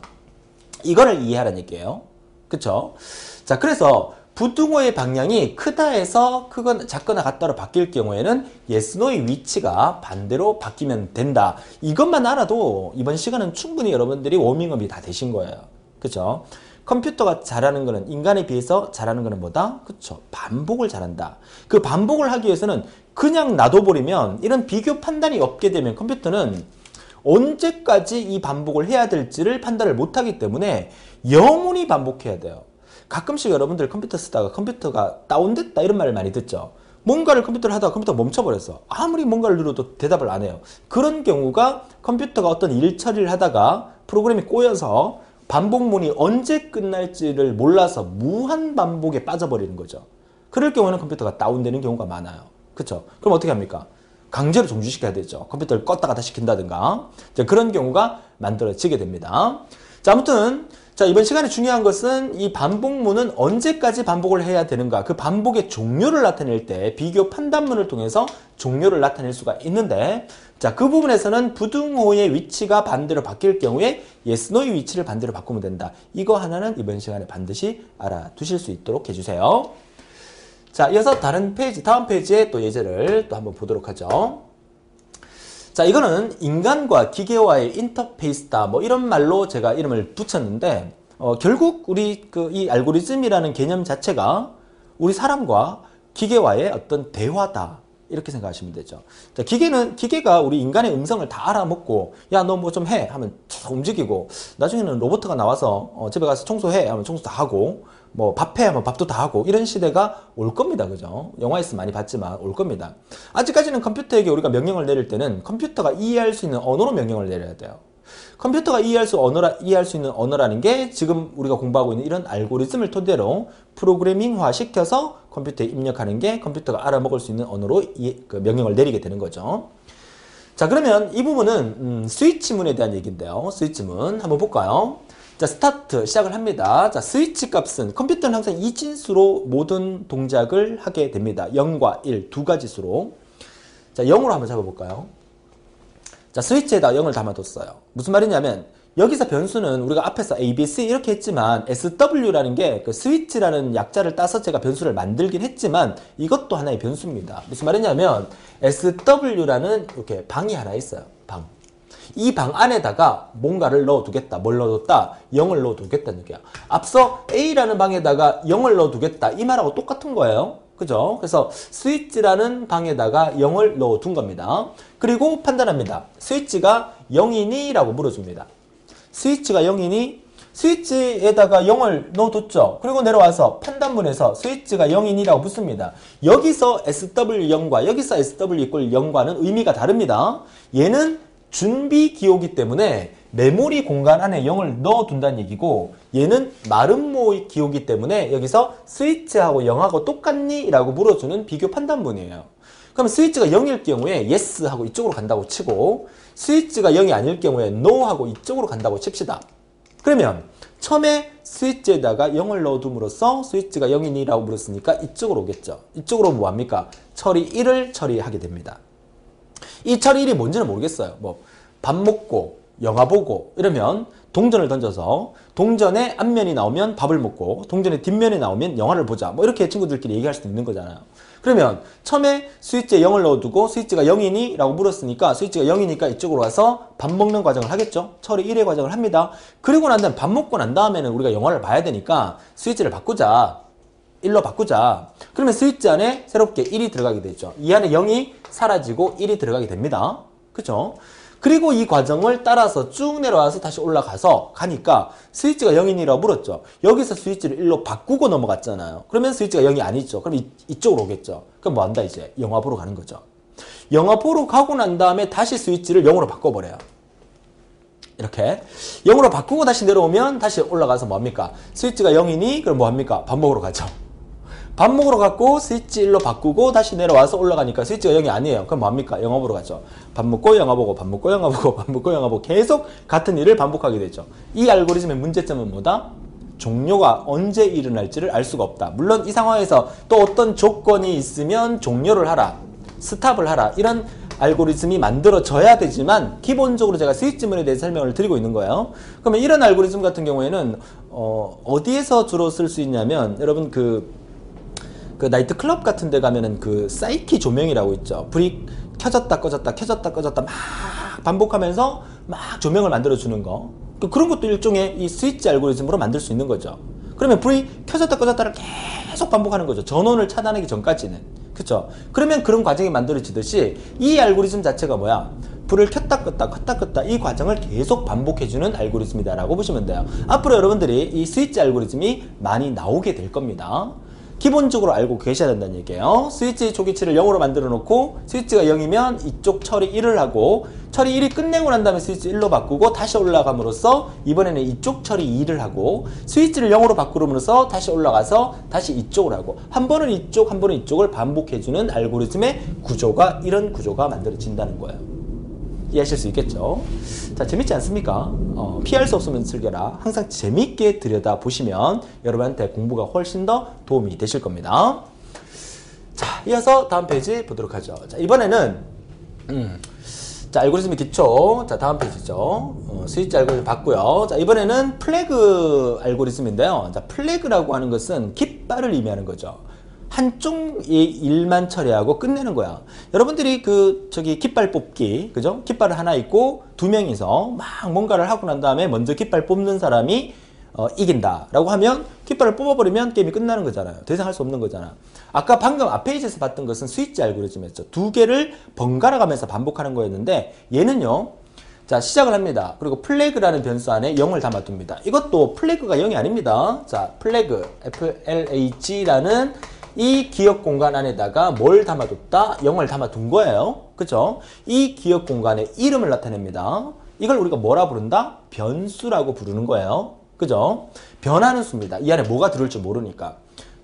Speaker 1: 이거를 이해하라는 얘기예요. 그쵸? 자, 그래서 부등호의 방향이 크다에서 크거나 작거나 같다로 바뀔 경우에는 yes, no의 위치가 반대로 바뀌면 된다. 이것만 알아도 이번 시간은 충분히 여러분들이 워밍업이 다 되신 거예요. 그쵸? 컴퓨터가 잘하는 거는 인간에 비해서 잘하는 거는 뭐다? 그쵸? 반복을 잘한다. 그 반복을 하기 위해서는 그냥 놔둬버리면 이런 비교 판단이 없게 되면 컴퓨터는 언제까지 이 반복을 해야 될지를 판단을 못하기 때문에 영원히 반복해야 돼요. 가끔씩 여러분들 컴퓨터 쓰다가 컴퓨터가 다운됐다 이런 말을 많이 듣죠. 뭔가를 컴퓨터를 하다가 컴퓨터가 멈춰버렸어. 아무리 뭔가를 눌러도 대답을 안 해요. 그런 경우가 컴퓨터가 어떤 일 처리를 하다가 프로그램이 꼬여서 반복문이 언제 끝날지를 몰라서 무한 반복에 빠져버리는 거죠. 그럴 경우는 컴퓨터가 다운되는 경우가 많아요. 그쵸? 그럼 어떻게 합니까? 강제로 종주시켜야 되죠. 컴퓨터를 껐다가 다시 킨다든가. 그런 경우가 만들어지게 됩니다. 자, 아무튼 자, 이번 시간에 중요한 것은 이 반복문은 언제까지 반복을 해야 되는가, 그 반복의 종료를 나타낼 때 비교 판단문을 통해서 종료를 나타낼 수가 있는데, 자, 그 부분에서는 부등호의 위치가 반대로 바뀔 경우에 yes, no의 위치를 반대로 바꾸면 된다. 이거 하나는 이번 시간에 반드시 알아두실 수 있도록 해주세요. 자, 이어서 다른 페이지, 다음 페이지의 또 예제를 또 한번 보도록 하죠. 자, 이거는 인간과 기계와의 인터페이스다. 뭐 이런 말로 제가 이름을 붙였는데, 결국 우리 이 알고리즘이라는 개념 자체가 우리 사람과 기계와의 어떤 대화다. 이렇게 생각하시면 되죠. 자, 기계가 우리 인간의 음성을 다 알아먹고, 야, 너 뭐 좀 해. 하면 쭉 움직이고, 나중에는 로봇가 나와서 집에 가서 청소해. 하면 청소 다 하고, 뭐 밥해 하면 밥도 다 하고, 이런 시대가 올 겁니다. 그죠? 영화에서 많이 봤지만 올 겁니다. 아직까지는 컴퓨터에게 우리가 명령을 내릴 때는 컴퓨터가 이해할 수 있는 언어로 명령을 내려야 돼요. 컴퓨터가 이해할 수 있는 언어라는 게 지금 우리가 공부하고 있는 이런 알고리즘을 토대로 프로그래밍화 시켜서 컴퓨터에 입력하는 게 컴퓨터가 알아먹을 수 있는 언어로 명령을 내리게 되는 거죠. 자, 그러면 이 부분은 스위치문에 대한 얘기인데요. 스위치문 한번 볼까요? 자, 스타트 시작을 합니다. 자, 스위치 값은 컴퓨터는 항상 이진수로 모든 동작을 하게 됩니다. 0과 1 두 가지 수로. 자, 0으로 한번 잡아볼까요? 자, 스위치에다 0을 담아뒀어요. 무슨 말이냐면 여기서 변수는 우리가 앞에서 A, B, C 이렇게 했지만 SW라는 게 그 스위치라는 약자를 따서 제가 변수를 만들긴 했지만 이것도 하나의 변수입니다. 무슨 말이냐면 SW라는 이렇게 방이 하나 있어요. 방. 이 방 안에다가 뭔가를 넣어두겠다. 뭘 넣어뒀다? 0을 넣어두겠다는 얘기야. 앞서 A라는 방에다가 0을 넣어두겠다. 이 말하고 똑같은 거예요. 그죠? 그래서 스위치라는 방에다가 0을 넣어둔 겁니다. 그리고 판단합니다. 스위치가 0이니? 라고 물어줍니다. 스위치가 0이니? 스위치에다가 0을 넣어뒀죠. 그리고 내려와서 판단문에서 스위치가 0이니? 라고 묻습니다. 여기서 SW0과 여기서 SW = 0과는 의미가 다릅니다. 얘는 준비 기호기 때문에 메모리 공간 안에 0을 넣어둔다는 얘기고, 얘는 마름모 기호기 때문에 여기서 스위치하고 0하고 똑같니? 라고 물어주는 비교 판단문이에요. 그럼 스위치가 0일 경우에 yes 하고 이쪽으로 간다고 치고, 스위치가 0이 아닐 경우에 no 하고 이쪽으로 간다고 칩시다. 그러면 처음에 스위치에다가 0을 넣어둠으로써 스위치가 0이니? 라고 물었으니까 이쪽으로 오겠죠. 이쪽으로 뭐합니까? 처리 1을 처리하게 됩니다. 이 처리 1이 뭔지는 모르겠어요. 뭐 밥 먹고 영화 보고 이러면 동전을 던져서 동전의 앞면이 나오면 밥을 먹고 동전의 뒷면이 나오면 영화를 보자. 뭐 이렇게 친구들끼리 얘기할 수도 있는 거잖아요. 그러면 처음에 스위치에 0을 넣어두고 스위치가 0이니? 라고 물었으니까 스위치가 0이니까 이쪽으로 와서 밥 먹는 과정을 하겠죠. 처리 1의 과정을 합니다. 그리고 난 다음에 밥 먹고 난 다음에는 우리가 영화를 봐야 되니까 스위치를 바꾸자. 1로 바꾸자. 그러면 스위치 안에 새롭게 1이 들어가게 되죠. 이 안에 0이 사라지고 1이 들어가게 됩니다. 그죠? 그리고 이 과정을 따라서 쭉 내려와서 다시 올라가서 가니까 스위치가 0이니라고 물었죠. 여기서 스위치를 1로 바꾸고 넘어갔잖아요. 그러면 스위치가 0이 아니죠. 그럼 이쪽으로 오겠죠. 그럼 뭐 한다 이제? 영화 보러 가는 거죠. 영화 보러 가고 난 다음에 다시 스위치를 0으로 바꿔버려요. 이렇게 0으로 바꾸고 다시 내려오면 다시 올라가서 뭐합니까? 스위치가 0이니? 그럼 뭐합니까? 밥 먹으러 가죠. 밥 먹으러 갔고 스위치 1로 바꾸고 다시 내려와서 올라가니까 스위치가 0이 아니에요. 그럼 뭐합니까? 영화 보러 가죠. 밥 먹고 영화 보고 밥 먹고 영화 보고 밥 먹고 영화 보고 계속 같은 일을 반복하게 되죠. 이 알고리즘의 문제점은 뭐다? 종료가 언제 일어날지를 알 수가 없다. 물론 이 상황에서 또 어떤 조건이 있으면 종료를 하라, 스탑을 하라, 이런 알고리즘이 만들어져야 되지만 기본적으로 제가 스위치문에 대해 설명을 드리고 있는 거예요. 그러면 이런 알고리즘 같은 경우에는 어디에서 주로 쓸 수 있냐면, 여러분 그 나이트클럽 같은 데 가면은 그 사이키 조명이라고 있죠. 불이 켜졌다 꺼졌다 켜졌다 꺼졌다 막 반복하면서 막 조명을 만들어주는 거. 그런 것도 일종의 이 스위치 알고리즘으로 만들 수 있는 거죠. 그러면 불이 켜졌다 꺼졌다를 계속 반복하는 거죠. 전원을 차단하기 전까지는. 그쵸? 그러면 그런 과정이 만들어지듯이 이 알고리즘 자체가 뭐야? 불을 켰다 껐다 켰다 껐다 이 과정을 계속 반복해주는 알고리즘이다 라고 보시면 돼요. 앞으로 여러분들이 이 스위치 알고리즘이 많이 나오게 될 겁니다. 기본적으로 알고 계셔야 된다는 얘기예요. 스위치 초기치를 0으로 만들어 놓고 스위치가 0이면 이쪽 처리 1을 하고 처리 1이 끝내고 난 다음에 스위치 1로 바꾸고 다시 올라감으로써 이번에는 이쪽 처리 2를 하고 스위치를 0으로 바꾸므로써 다시 올라가서 다시 이쪽을 하고 한 번은 이쪽 한 번은 이쪽을 반복해주는 알고리즘의 구조가 이런 구조가 만들어진다는 거예요. 이해하실 수 있겠죠? 자, 재밌지 않습니까? 피할 수 없으면 즐겨라. 항상 재밌게 들여다보시면 여러분한테 공부가 훨씬 더 도움이 되실 겁니다. 자, 이어서 다음 페이지 보도록 하죠. 자, 이번에는 자, 알고리즘의 기초. 자, 다음 페이지죠. 스위치 알고리즘 봤고요. 자, 이번에는 플래그 알고리즘인데요. 자, 플래그라고 하는 것은 깃발을 의미하는 거죠. 한쪽의 일만 처리하고 끝내는 거야. 여러분들이 깃발 뽑기, 그죠? 깃발을 하나 있고 두 명이서 막 뭔가를 하고 난 다음에 먼저 깃발 뽑는 사람이 이긴다 라고 하면 깃발을 뽑아버리면 게임이 끝나는 거잖아요. 더 이상 할 수 없는 거잖아. 아까 방금 앞 페이지에서 봤던 것은 스위치 알고리즘이었죠. 두 개를 번갈아 가면서 반복하는 거였는데 얘는요. 자, 시작을 합니다. 그리고 플래그라는 변수 안에 0을 담아둡니다. 이것도 플래그가 0이 아닙니다. 자, 플래그, FLAG라는 이 기억 공간 안에다가 뭘 담아뒀다? 0을 담아둔 거예요. 그죠? 이 기억 공간에 이름을 나타냅니다. 이걸 우리가 뭐라 부른다? 변수라고 부르는 거예요. 그죠? 변하는 수입니다. 이 안에 뭐가 들어올지 모르니까.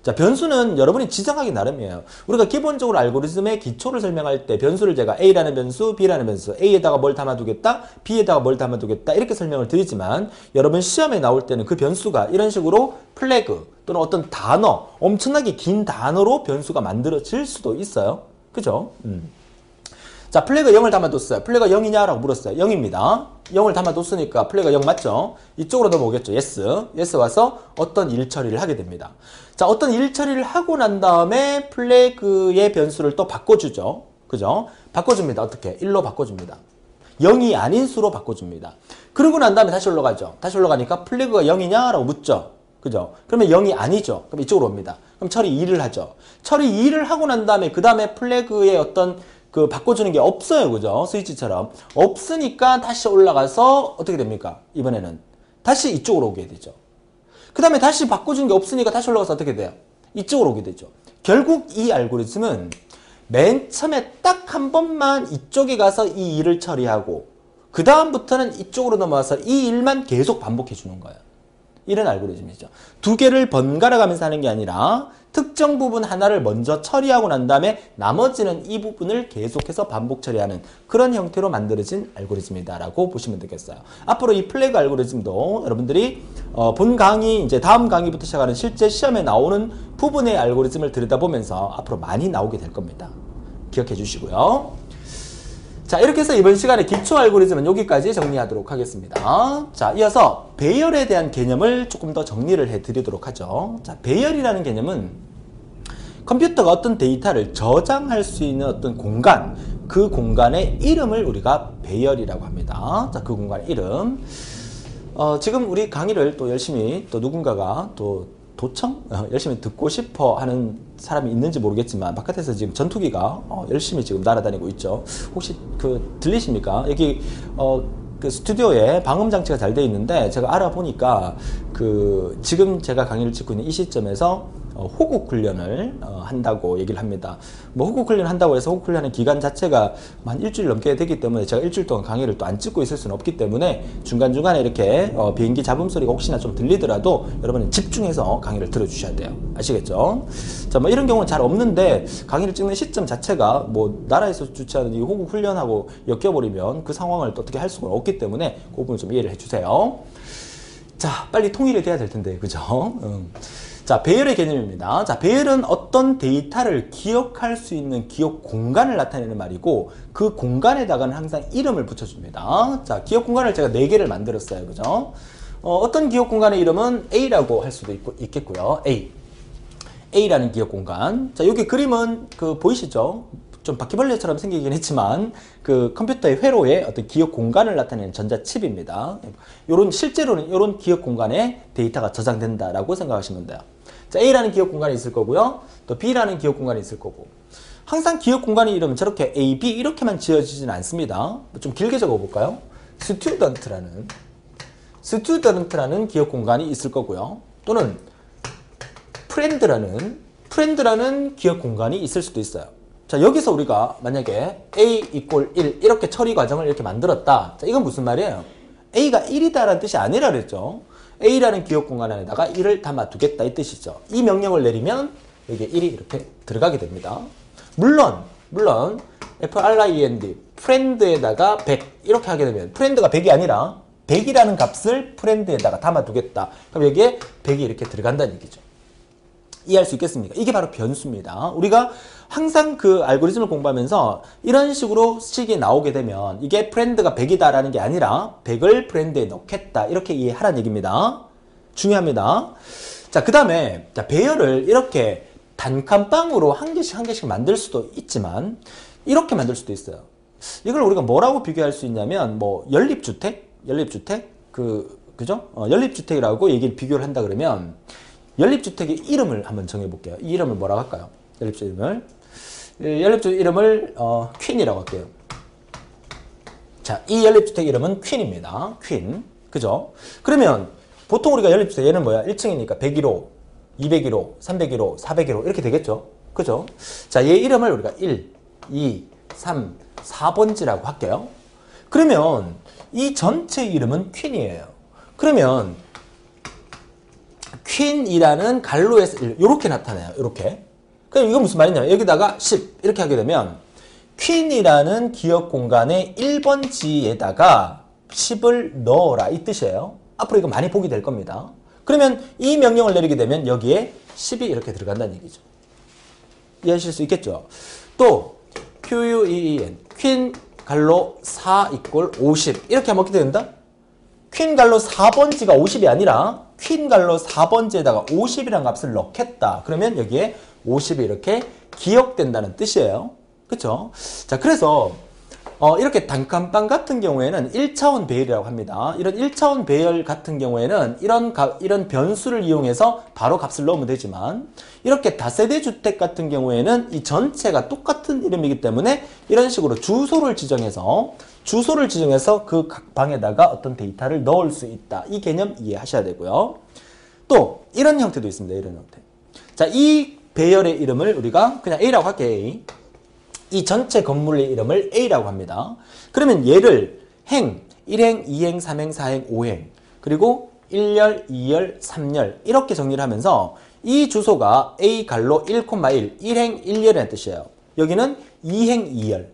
Speaker 1: 자, 변수는 여러분이 지정하기 나름이에요. 우리가 기본적으로 알고리즘의 기초를 설명할 때 변수를 제가 A라는 변수, B라는 변수, A에다가 뭘 담아두겠다, B에다가 뭘 담아두겠다 이렇게 설명을 드리지만 여러분 시험에 나올 때는 그 변수가 이런 식으로 플래그 또는 어떤 단어, 엄청나게 긴 단어로 변수가 만들어질 수도 있어요. 그죠? 자, 플래그 0을 담아뒀어요. 플래그 0이냐라고 물었어요. 0입니다. 0을 담아뒀으니까 플래그 0 맞죠? 이쪽으로 넘어오겠죠. yes. yes 와서 어떤 일 처리를 하게 됩니다. 자, 어떤 일 처리를 하고 난 다음에 플래그의 변수를 또 바꿔주죠. 그죠? 바꿔줍니다. 어떻게? 1로 바꿔줍니다. 0이 아닌 수로 바꿔줍니다. 그러고 난 다음에 다시 올라가죠. 다시 올라가니까 플래그가 0이냐라고 묻죠. 그죠? 그러면 0이 아니죠. 그럼 이쪽으로 옵니다. 그럼 처리 2를 하죠. 처리 2를 하고 난 다음에 그 다음에 플래그의 어떤 바꿔주는 게 없어요. 그죠? 스위치처럼. 없으니까 다시 올라가서 어떻게 됩니까? 이번에는 다시 이쪽으로 오게 되죠. 그 다음에 다시 바꿔주는 게 없으니까 다시 올라가서 어떻게 돼요? 이쪽으로 오게 되죠. 결국 이 알고리즘은 맨 처음에 딱 한 번만 이쪽에 가서 이 일을 처리하고 그 다음부터는 이쪽으로 넘어와서 이 일만 계속 반복해 주는 거예요. 이런 알고리즘이죠. 두 개를 번갈아 가면서 하는 게 아니라 특정 부분 하나를 먼저 처리하고 난 다음에 나머지는 이 부분을 계속해서 반복 처리하는 그런 형태로 만들어진 알고리즘이다라고 보시면 되겠어요. 앞으로 이 플래그 알고리즘도 여러분들이 본 강의, 이제 다음 강의부터 시작하는 실제 시험에 나오는 부분의 알고리즘을 들여다보면서 앞으로 많이 나오게 될 겁니다. 기억해 주시고요. 자, 이렇게 해서 이번 시간에 기초 알고리즘은 여기까지 정리하도록 하겠습니다. 자, 이어서 배열에 대한 개념을 조금 더 정리를 해드리도록 하죠. 자, 배열이라는 개념은 컴퓨터가 어떤 데이터를 저장할 수 있는 어떤 공간, 그 공간의 이름을 우리가 배열이라고 합니다. 자, 그 공간의 이름. 지금 우리 강의를 또 열심히 또 누군가가 또 도청? 열심히 듣고 싶어 하는 사람이 있는지 모르겠지만 바깥에서 지금 전투기가 열심히 지금 날아다니고 있죠. 혹시 들리십니까? 여기 그 스튜디오에 방음 장치가 잘 되어 있는데 제가 알아보니까 지금 제가 강의를 찍고 있는 이 시점에서 호국 훈련을 한다고 얘기를 합니다. 뭐 호국 훈련 한다고 해서 호국 훈련의 기간 자체가 한 일주일 넘게 되기 때문에 제가 일주일 동안 강의를 또 안 찍고 있을 수는 없기 때문에 중간중간에 이렇게 비행기 잡음 소리가 혹시나 좀 들리더라도 여러분은 집중해서 강의를 들어주셔야 돼요. 아시겠죠? 자, 뭐 이런 경우는 잘 없는데 강의를 찍는 시점 자체가 뭐 나라에서 주최하는 이 호국 훈련하고 엮여버리면 그 상황을 또 어떻게 할 수가 없기 때문에 그 부분 좀 이해를 해주세요. 자, 빨리 통일이 돼야 될 텐데, 그죠? 자, 배열의 개념입니다. 자, 배열은 어떤 데이터를 기억할 수 있는 기억 공간을 나타내는 말이고 그 공간에다가는 항상 이름을 붙여줍니다. 자, 기억 공간을 제가 4개를 만들었어요. 그죠? 어떤 기억 공간의 이름은 A라고 할 수도 있겠고요. A라는 기억 공간. 자, 여기 그림은 보이시죠? 좀 바퀴벌레처럼 생기긴 했지만 컴퓨터의 회로에 어떤 기억 공간을 나타내는 전자칩입니다. 실제로는 이런 기억 공간에 데이터가 저장된다라고 생각하시면 돼요. 자, A라는 기억 공간이 있을 거고요. 또 B라는 기억 공간이 있을 거고. 항상 기억 공간의 이름은 저렇게 A, B 이렇게만 지어지진 않습니다. 좀 길게 적어볼까요? 스튜던트라는 기억 공간이 있을 거고요. 또는 프렌드라는 기억 공간이 있을 수도 있어요. 자, 여기서 우리가 만약에 A = 1 이렇게 처리 과정을 이렇게 만들었다. 자, 이건 무슨 말이에요? A가 1이다라는 뜻이 아니라 그랬죠. A라는 기억 공간 안에다가 1을 담아두겠다 이 뜻이죠. 이 명령을 내리면 여기에 1이 이렇게 들어가게 됩니다. 물론 friend 프렌드에다가 100 이렇게 하게 되면 프렌드가 100이 아니라 100이라는 값을 프렌드에다가 담아두겠다. 그럼 여기에 100이 이렇게 들어간다는 얘기죠. 이해할 수 있겠습니까? 이게 바로 변수입니다. 우리가 항상 그 알고리즘을 공부하면서 이런 식으로 식이 나오게 되면 이게 프렌드가 100이다라는 게 아니라 100을 프렌드에 넣겠다 이렇게 이해하라는 얘기입니다. 중요합니다. 자, 그 다음에 배열을 이렇게 단칸방으로 한 개씩 만들 수도 있지만 이렇게 만들 수도 있어요. 이걸 우리가 뭐라고 비교할 수 있냐면 뭐 연립주택 그죠? 연립주택이라고 얘기를 비교를 한다 그러면 연립주택의 이름을 한번 정해볼게요. 이 이름을 뭐라고 할까요? 연립주택 이름을 퀸이라고 할게요. 자, 이 연립주택 이름은 퀸입니다. 퀸. 그죠? 그러면 보통 우리가 연립주택 얘는 뭐야? 1층이니까 101호, 201호, 301호, 401호 이렇게 되겠죠? 그죠? 자, 얘 이름을 우리가 1, 2, 3, 4번지라고 할게요. 그러면 이 전체 이름은 퀸이에요. 그러면 퀸이라는 갈로에서 이렇게 나타나요. 이렇게. 그럼 이건 무슨 말이냐면 여기다가 10 이렇게 하게 되면 퀸이라는 기억 공간의 1번지에다가 10을 넣어라 이 뜻이에요. 앞으로 이거 많이 보게 될 겁니다. 그러면 이 명령을 내리게 되면 여기에 10이 이렇게 들어간다는 얘기죠. 이해하실 수 있겠죠? 또 QUEEN 퀸 갈로 4 = 50 이렇게 하면 어떻게 된다? 퀸 갈로 4번지가 50이 아니라 퀸 갈로 4번지에다가 50이라는 값을 넣겠다. 그러면 여기에 50이 이렇게 기억된다는 뜻이에요. 그쵸? 자, 그래서 이렇게 단칸방 같은 경우에는 1차원 배열이라고 합니다. 이런 1차원 배열 같은 경우에는 이런 변수를 이용해서 바로 값을 넣으면 되지만 이렇게 다세대 주택 같은 경우에는 이 전체가 똑같은 이름이기 때문에 이런 식으로 주소를 지정해서 그 각 방에다가 어떤 데이터를 넣을 수 있다. 이 개념 이해하셔야 되고요. 또 이런 형태도 있습니다. 이런 형태. 자, 이 배열의 이름을 우리가 그냥 A라고 할게요. A. 이 전체 건물의 이름을 A라고 합니다. 그러면 얘를 1행, 2행, 3행, 4행, 5행 그리고 1열, 2열, 3열 이렇게 정리를 하면서 이 주소가 A 갈로 1,1, 1행 1열이라는 뜻이에요. 여기는 2행 2열,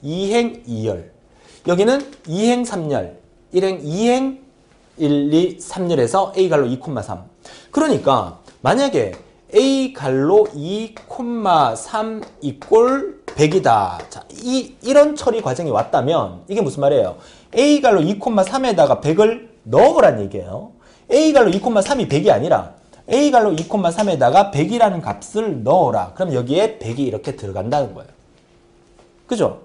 Speaker 1: 2행 2열 여기는 2행 3열, 1행 2행 1, 2, 3열에서 A 갈로 2,3 그러니까 만약에 A 갈로 2,3 이꼴 100이다. 자, 이런 처리 과정이 왔다면 이게 무슨 말이에요? A 갈로 2,3에다가 100을 넣어보란 얘기예요. A 갈로 2,3이 100이 아니라 A 갈로 2,3에다가 100이라는 값을 넣어라. 그럼 여기에 100이 이렇게 들어간다는 거예요. 그죠?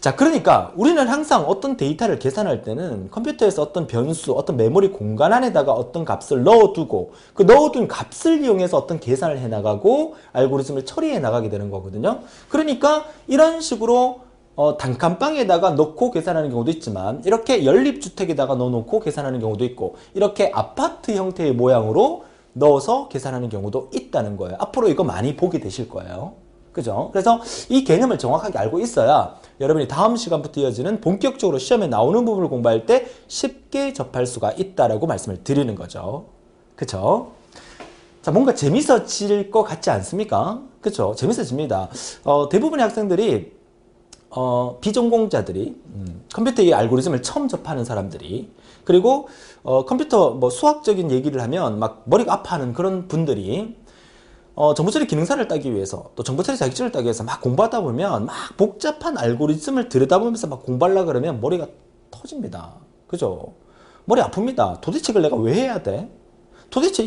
Speaker 1: 자, 그러니까 우리는 항상 어떤 데이터를 계산할 때는 컴퓨터에서 어떤 변수, 어떤 메모리 공간 안에다가 어떤 값을 넣어두고 그 넣어둔 값을 이용해서 어떤 계산을 해나가고 알고리즘을 처리해 나가게 되는 거거든요. 그러니까 이런 식으로 단칸방에다가 넣고 계산하는 경우도 있지만 이렇게 연립주택에다가 넣어놓고 계산하는 경우도 있고 이렇게 아파트 형태의 모양으로 넣어서 계산하는 경우도 있다는 거예요. 앞으로 이거 많이 보게 되실 거예요. 그죠? 그래서 이 개념을 정확하게 알고 있어야 여러분이 다음 시간부터 이어지는 본격적으로 시험에 나오는 부분을 공부할 때 쉽게 접할 수가 있다라고 말씀을 드리는 거죠. 그쵸? 자, 뭔가 재밌어질 것 같지 않습니까? 그쵸? 재밌어집니다. 대부분의 학생들이, 비전공자들이, 컴퓨터 이 알고리즘을 처음 접하는 사람들이, 그리고, 컴퓨터 뭐 수학적인 얘기를 하면 막 머리가 아파하는 그런 분들이 정보처리 기능사를 따기 위해서 또 정보처리 자격증을 따기 위해서 막 공부하다 보면 막 복잡한 알고리즘을 들여다보면서 막 공부하려고 그러면 머리가 터집니다. 그죠? 머리 아픕니다. 도대체 이걸 내가 왜 해야 돼? 도대체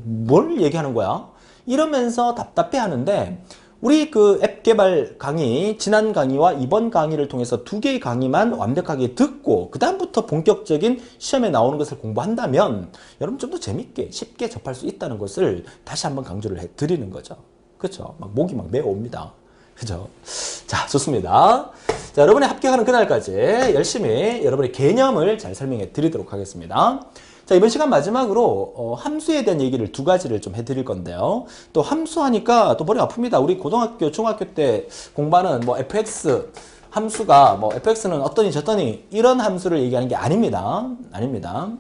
Speaker 1: 뭘 얘기하는 거야? 이러면서 답답해 하는데 우리 그 앱 개발 강의, 지난 강의와 이번 강의를 통해서 2개의 강의만 완벽하게 듣고 그 다음부터 본격적인 시험에 나오는 것을 공부한다면 여러분 좀 더 재밌게 쉽게 접할 수 있다는 것을 다시 한번 강조를 해드리는 거죠. 그렇죠? 막 목이 막 메어옵니다. 그죠? 자, 좋습니다. 자, 여러분이 합격하는 그날까지 열심히 여러분의 개념을 잘 설명해 드리도록 하겠습니다. 자, 이번 시간 마지막으로 함수에 대한 얘기를 2가지를 좀 해드릴 건데요. 또 함수 하니까 또 머리 아픕니다. 우리 고등학교, 중학교 때 공부하는 뭐 fx 함수가 뭐 fx는 어떠니 저떠니 이런 함수를 얘기하는 게 아닙니다. 아닙니다.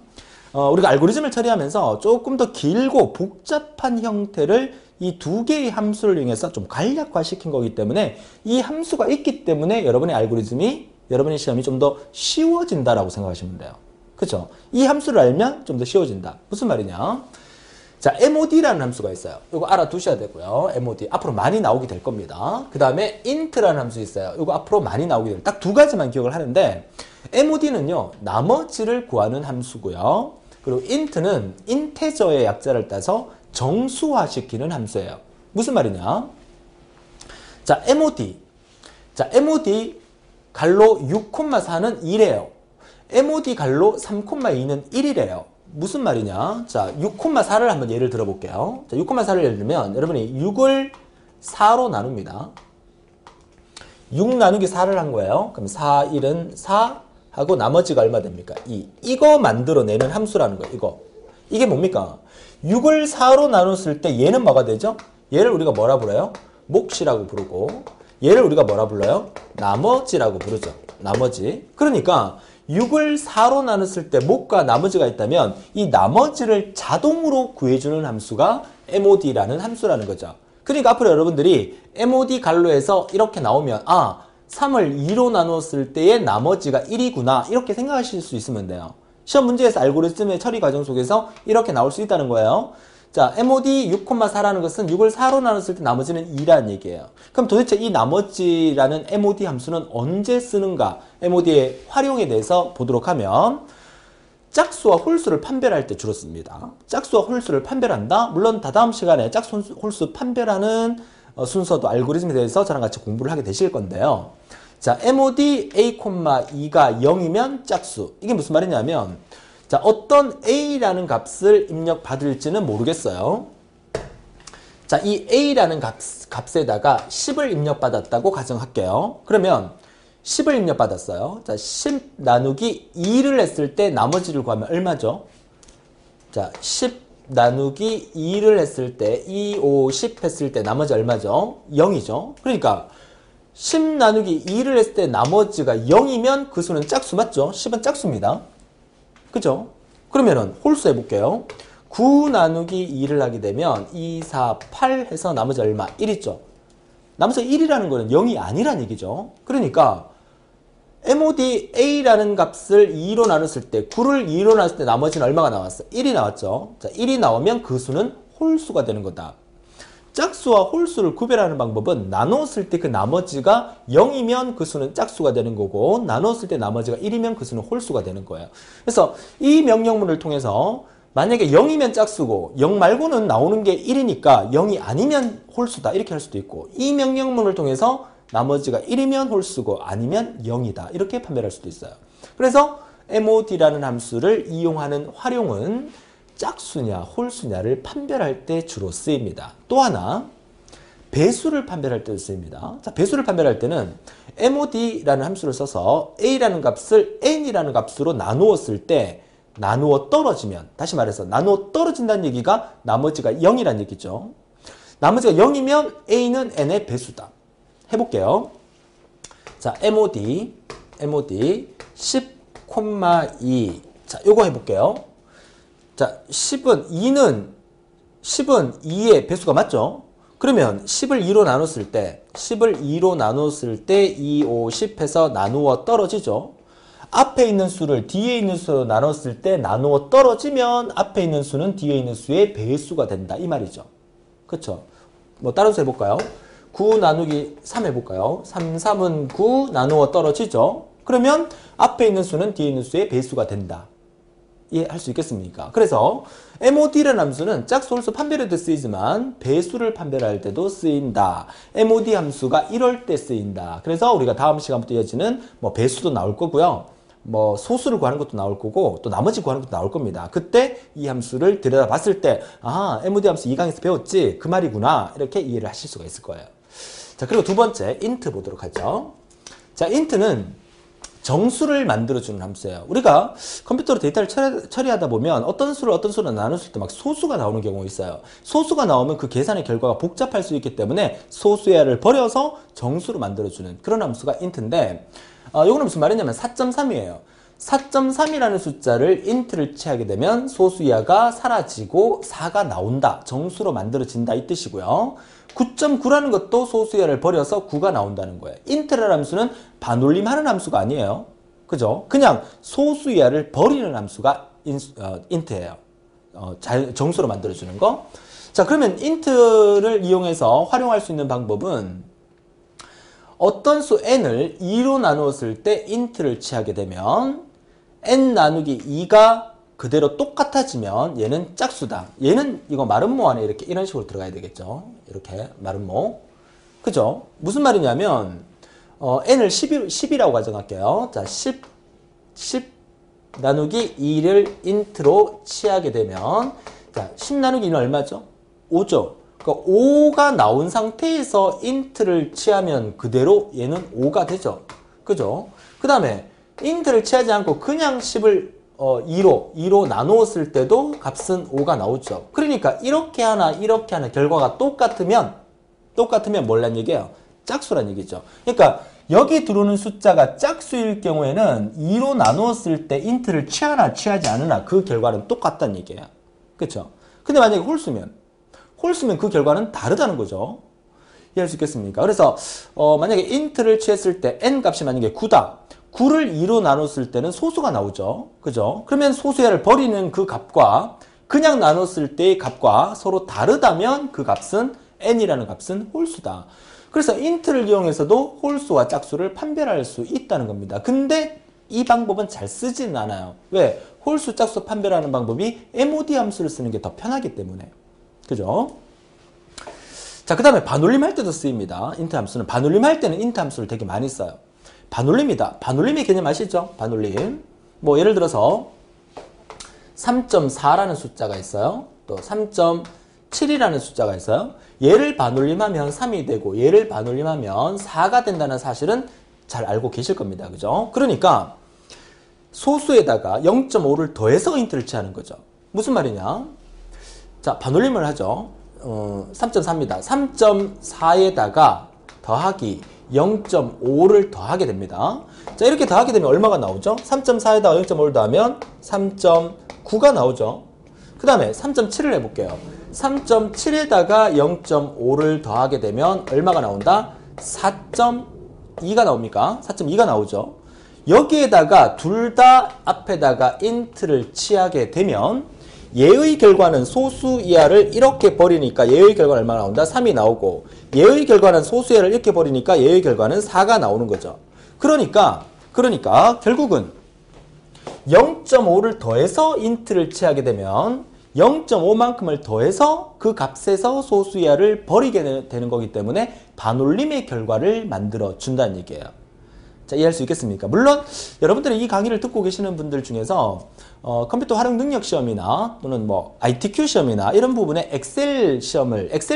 Speaker 1: 우리가 알고리즘을 처리하면서 조금 더 길고 복잡한 형태를 이 2개의 함수를 이용해서 좀 간략화시킨 거기 때문에 이 함수가 있기 때문에 여러분의 알고리즘이, 여러분의 시험이 좀 더 쉬워진다라고 생각하시면 돼요. 그쵸? 이 함수를 알면 좀 더 쉬워진다. 무슨 말이냐? 자, MOD라는 함수가 있어요. 이거 알아두셔야 되고요. MOD. 앞으로 많이 나오게 될 겁니다. 그 다음에 int라는 함수 있어요. 이거 앞으로 많이 나오게 돼요. 딱 2가지만 기억을 하는데 MOD는요. 나머지를 구하는 함수고요. 그리고 int는 인테저의 약자를 따서 정수화시키는 함수예요. 무슨 말이냐? 자, MOD. 자, MOD 갈로 6,4는 2래요. MOD 갈로 3,2는 1이래요. 무슨 말이냐? 자, 6,4를 한번 예를 들어볼게요. 자, 6,4를 예를 들면 여러분이 6을 4로 나눕니다. 6 나누기 4를 한 거예요. 그럼 4, 1은 4 하고 나머지가 얼마 됩니까? 2. 이거 만들어내는 함수라는 거예요. 이거. 이게 뭡니까? 6을 4로 나눴을 때 얘는 뭐가 되죠? 얘를 우리가 뭐라 불러요? 몫이라고 부르고 얘를 우리가 뭐라 불러요? 나머지라고 부르죠. 나머지. 그러니까 6을 4로 나눴을 때 몫과 나머지가 있다면 이 나머지를 자동으로 구해주는 함수가 MOD라는 함수라는 거죠. 그러니까 앞으로 여러분들이 MOD 갈로에서 이렇게 나오면 3을 2로 나눴을 때의 나머지가 1이구나 이렇게 생각하실 수 있으면 돼요. 시험 문제에서 알고리즘의 처리 과정 속에서 이렇게 나올 수 있다는 거예요. 자, MOD 6,4라는 것은 6을 4로 나눴을 때 나머지는 2라는 얘기예요. 그럼 도대체 이 나머지라는 MOD 함수는 언제 쓰는가? MOD의 활용에 대해서 보도록 하면 짝수와 홀수를 판별할 때 주로 씁니다. 짝수와 홀수를 판별한다? 물론 다다음 시간에 짝수, 홀수 판별하는 순서도 알고리즘에 대해서 저랑 같이 공부를 하게 되실 건데요. 자, MOD A,2가 0이면 짝수. 이게 무슨 말이냐면 자, 어떤 A라는 값을 입력받을지는 모르겠어요. 자, 이 A라는 값에다가 10을 입력받았다고 가정할게요. 그러면 10을 입력받았어요. 자, 10 나누기 2를 했을 때 나머지를 구하면 얼마죠? 자, 10 나누기 2를 했을 때 2, 5, 10 했을 때 나머지 얼마죠? 0이죠. 그러니까 10 나누기 2를 했을 때 나머지가 0이면 그 수는 짝수 맞죠? 10은 짝수입니다. 그죠? 그러면은 홀수 해볼게요. 9 나누기 2를 하게 되면 2, 4, 8 해서 나머지 얼마? 1 있죠? 나머지 1이라는 거는 0이 아니란 얘기죠. 그러니까 MOD A라는 값을 2로 나눴을 때 9를 2로 나눴을 때 나머지는 얼마가 나왔어? 1이 나왔죠. 자, 1이 나오면 그 수는 홀수가 되는 거다. 짝수와 홀수를 구별하는 방법은 나눴을 때 그 나머지가 0이면 그 수는 짝수가 되는 거고 나눴을 때 나머지가 1이면 그 수는 홀수가 되는 거예요. 그래서 이 명령문을 통해서 만약에 0이면 짝수고 0 말고는 나오는 게 1이니까 0이 아니면 홀수다 이렇게 할 수도 있고 이 명령문을 통해서 나머지가 1이면 홀수고 아니면 0이다 이렇게 판별할 수도 있어요. 그래서 MOD라는 함수를 이용하는 활용은 짝수냐 홀수냐를 판별할 때 주로 쓰입니다. 또 하나 배수를 판별할 때도 쓰입니다. 자, 배수를 판별할 때는 MOD라는 함수를 써서 A라는 값을 N이라는 값으로 나누었을 때 나누어 떨어지면 다시 말해서 나누어 떨어진다는 얘기가 나머지가 0이라는 얘기죠. 나머지가 0이면 A는 N의 배수다. 해볼게요. 자, MOD 10,2 자, 요거 해볼게요. 자, 10은 2의 배수가 맞죠? 그러면 10을 2로 나눴을 때 2, 5, 10 해서 나누어 떨어지죠? 앞에 있는 수를 뒤에 있는 수로 나눴을 때 나누어 떨어지면 앞에 있는 수는 뒤에 있는 수의 배수가 된다. 이 말이죠. 그쵸? 뭐 다른 수 해볼까요? 9 나누기 3 해볼까요? 3, 3은 9 나누어 떨어지죠? 그러면 앞에 있는 수는 뒤에 있는 수의 배수가 된다. 이해할 수 있겠습니까? 그래서 MOD라는 함수는 짝수 홀수 판별에도 쓰이지만 배수를 판별할 때도 쓰인다. MOD 함수가 이럴 때 쓰인다. 그래서 우리가 다음 시간부터 이어지는 뭐 배수도 나올 거고요. 뭐 소수를 구하는 것도 나올 거고 또 나머지 구하는 것도 나올 겁니다. 그때 이 함수를 들여다봤을 때 아, MOD 함수 2강에서 배웠지? 그 말이구나. 이렇게 이해를 하실 수가 있을 거예요. 자, 그리고 두 번째 int 보도록 하죠. 자, int는 정수를 만들어주는 함수예요. 우리가 컴퓨터로 데이터를 처리하다 보면 어떤 수를 나눴을 때 막 소수가 나오는 경우가 있어요. 소수가 나오면 그 계산의 결과가 복잡할 수 있기 때문에 소수야를 버려서 정수로 만들어주는 그런 함수가 int인데 요거는 무슨 말이냐면 4.3이에요. 4.3이라는 숫자를 int를 취하게 되면 소수야가 사라지고 4가 나온다. 정수로 만들어진다 이 뜻이고요. 9.9라는 것도 소수야를 버려서 9가 나온다는 거예요. int라는 함수는 반올림하는 함수가 아니에요. 그죠? 그냥 소수야를 버리는 함수가 int예요. 정수로 만들어주는 거. 자, 그러면 int를 이용해서 활용할 수 있는 방법은 어떤 수 n을 2로 나누었을 때 int를 취하게 되면 n 나누기 2가 그대로 똑같아지면 얘는 짝수다. 얘는 이거 마름모 안에 이렇게 이런 식으로 들어가야 되겠죠. 이렇게 마름모. 그죠? 무슨 말이냐면 n을 10이라고 가정할게요. 자, 10 나누기 2를 int로 취하게 되면 자, 10 나누기 2는 얼마죠? 5죠. 그러니까 5가 나온 상태에서 int를 취하면 그대로 얘는 5가 되죠. 그죠? 그 다음에 int를 취하지 않고 그냥 10을 2로 나누었을 때도 값은 5가 나오죠. 그러니까 이렇게 하나 결과가 똑같으면 뭐란 얘기예요? 짝수란 얘기죠. 그러니까 여기 들어오는 숫자가 짝수일 경우에는 2로 나누었을 때 int를 취하나 취하지 않으나 그 결과는 똑같다는 얘기예요. 그렇죠? 근데 만약에 홀수면 그 결과는 다르다는 거죠. 이해할 수 있겠습니까? 그래서 만약에 int를 취했을 때 n 값이 만약에 9다. 9를 2로 나눴을 때는 소수가 나오죠. 그죠? 그러면 소수야를 버리는 그 값과 그냥 나눴을 때의 값과 서로 다르다면 그 값은 n이라는 값은 홀수다. 그래서 int를 이용해서도 홀수와 짝수를 판별할 수 있다는 겁니다. 근데 이 방법은 잘 쓰지는 않아요. 왜? 홀수, 짝수 판별하는 방법이 MOD 함수를 쓰는 게 더 편하기 때문에. 그죠? 자, 그 다음에 반올림 할 때도 쓰입니다. int 함수는. 반올림 할 때는 int 함수를 되게 많이 써요. 반올림이다. 반올림의 개념 아시죠? 반올림. 뭐 예를 들어서 3.4라는 숫자가 있어요. 또 3.7이라는 숫자가 있어요. 얘를 반올림하면 3이 되고 얘를 반올림하면 4가 된다는 사실은 잘 알고 계실 겁니다. 그죠? 그러니까 소수에다가 0.5를 더해서 int를 취하는 거죠. 무슨 말이냐? 자, 반올림을 하죠. 3.4입니다. 3.4에다가 더하기 0.5를 더하게 됩니다. 자, 이렇게 더하게 되면 얼마가 나오죠? 3.4에다가 0.5를 더하면 3.9가 나오죠. 그 다음에 3.7을 해볼게요. 3.7에다가 0.5를 더하게 되면 얼마가 나온다? 4.2가 나옵니까? 4.2가 나오죠. 여기에다가 둘 다 앞에다가 인트를 취하게 되면 얘의 결과는 소수 이하를 이렇게 버리니까 얘의 결과는 얼마가 나온다? 3이 나오고 얘의 결과는 소수 이하를 이렇게 버리니까 얘의 결과는 4가 나오는 거죠. 그러니까 결국은 0.5를 더해서 인트를 취하게 되면 0.5만큼을 더해서 그 값에서 소수 이하를 버리게 되는 거기 때문에 반올림의 결과를 만들어 준다는 얘기예요. 자, 이해할 수 있겠습니까? 물론 여러분들이 이 강의를 듣고 계시는 분들 중에서 컴퓨터 활용 능력 시험이나 또는 뭐 ITQ 시험이나 이런 부분에 엑셀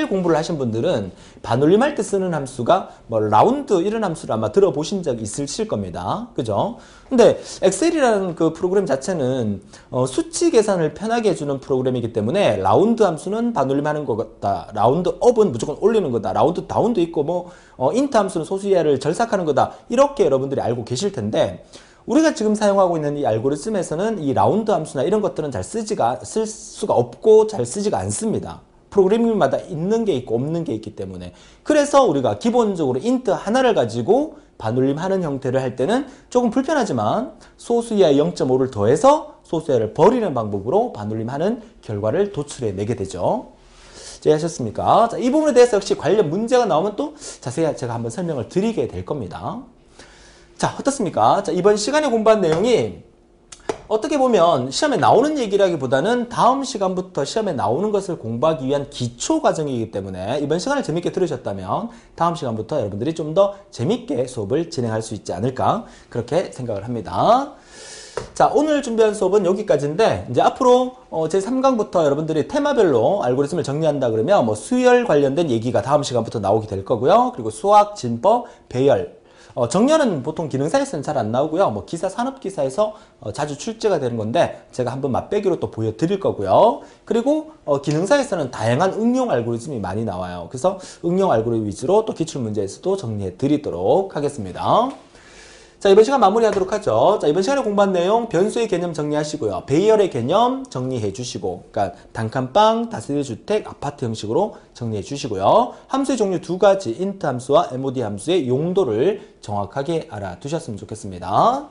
Speaker 1: 공부를 하신 분들은 반올림할 때 쓰는 함수가 뭐 라운드 이런 함수를 아마 들어보신 적 있으실 겁니다. 그죠? 근데 엑셀이라는 그 프로그램 자체는 수치 계산을 편하게 해주는 프로그램이기 때문에 라운드 함수는 반올림하는 거다. 라운드 업은 무조건 올리는 거다. 라운드 다운도 있고 뭐 인트 함수는 소수 이하를 절삭하는 거다. 이렇게 여러분들이 알고 계실 텐데 우리가 지금 사용하고 있는 이 알고리즘에서는 이 라운드 함수나 이런 것들은 쓸 수가 없고 잘 쓰지가 않습니다. 프로그래밍마다 있는 게 있고 없는 게 있기 때문에. 그래서 우리가 기본적으로 인트 하나를 가지고 반올림하는 형태를 할 때는 조금 불편하지만 소수 이하의 0.5를 더해서 소수 이하를 버리는 방법으로 반올림하는 결과를 도출해 내게 되죠. 이해하셨습니까? 자, 이 부분에 대해서 역시 관련 문제가 나오면 또 자세히 제가 한번 설명을 드리게 될 겁니다. 자, 어떻습니까? 자, 이번 시간에 공부한 내용이 어떻게 보면 시험에 나오는 얘기라기보다는 다음 시간부터 시험에 나오는 것을 공부하기 위한 기초 과정이기 때문에 이번 시간을 재밌게 들으셨다면 다음 시간부터 여러분들이 좀 더 재밌게 수업을 진행할 수 있지 않을까 그렇게 생각을 합니다. 자, 오늘 준비한 수업은 여기까지인데 이제 앞으로 제 3강부터 여러분들이 테마별로 알고리즘을 정리한다 그러면 뭐 수열 관련된 얘기가 다음 시간부터 나오게 될 거고요. 그리고 수학, 진법, 배열 정렬은 보통 기능사에서는 잘 안 나오고요. 뭐 기사, 산업기사에서 자주 출제가 되는 건데 제가 한번 맛배기로 또 보여드릴 거고요. 그리고 기능사에서는 다양한 응용 알고리즘이 많이 나와요. 그래서 응용 알고리즘 위주로 또 기출문제에서도 정리해 드리도록 하겠습니다. 자, 이번 시간 마무리하도록 하죠. 자, 이번 시간에 공부한 내용 변수의 개념 정리하시고요. 배열의 개념 정리해 주시고, 그러니까 단칸방, 다세대 주택, 아파트 형식으로 정리해 주시고요. 함수의 종류 두 가지, int 함수와 mod 함수의 용도를 정확하게 알아두셨으면 좋겠습니다.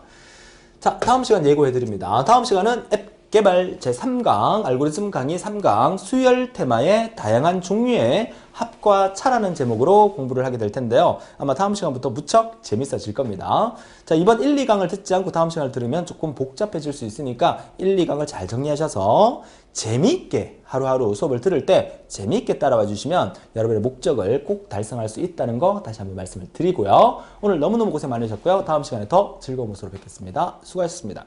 Speaker 1: 자, 다음 시간 예고해 드립니다. 다음 시간은 앱 개발 제3강, 알고리즘 강의 3강, 수열 테마의 다양한 종류의 합과 차라는 제목으로 공부를 하게 될 텐데요. 아마 다음 시간부터 무척 재밌어질 겁니다. 자, 이번 1, 2강을 듣지 않고 다음 시간을 들으면 조금 복잡해질 수 있으니까 1, 2강을 잘 정리하셔서 재미있게 하루하루 수업을 들을 때 재미있게 따라와 주시면 여러분의 목적을 꼭 달성할 수 있다는 거 다시 한번 말씀을 드리고요. 오늘 너무너무 고생 많으셨고요. 다음 시간에 더 즐거운 모습으로 뵙겠습니다. 수고하셨습니다.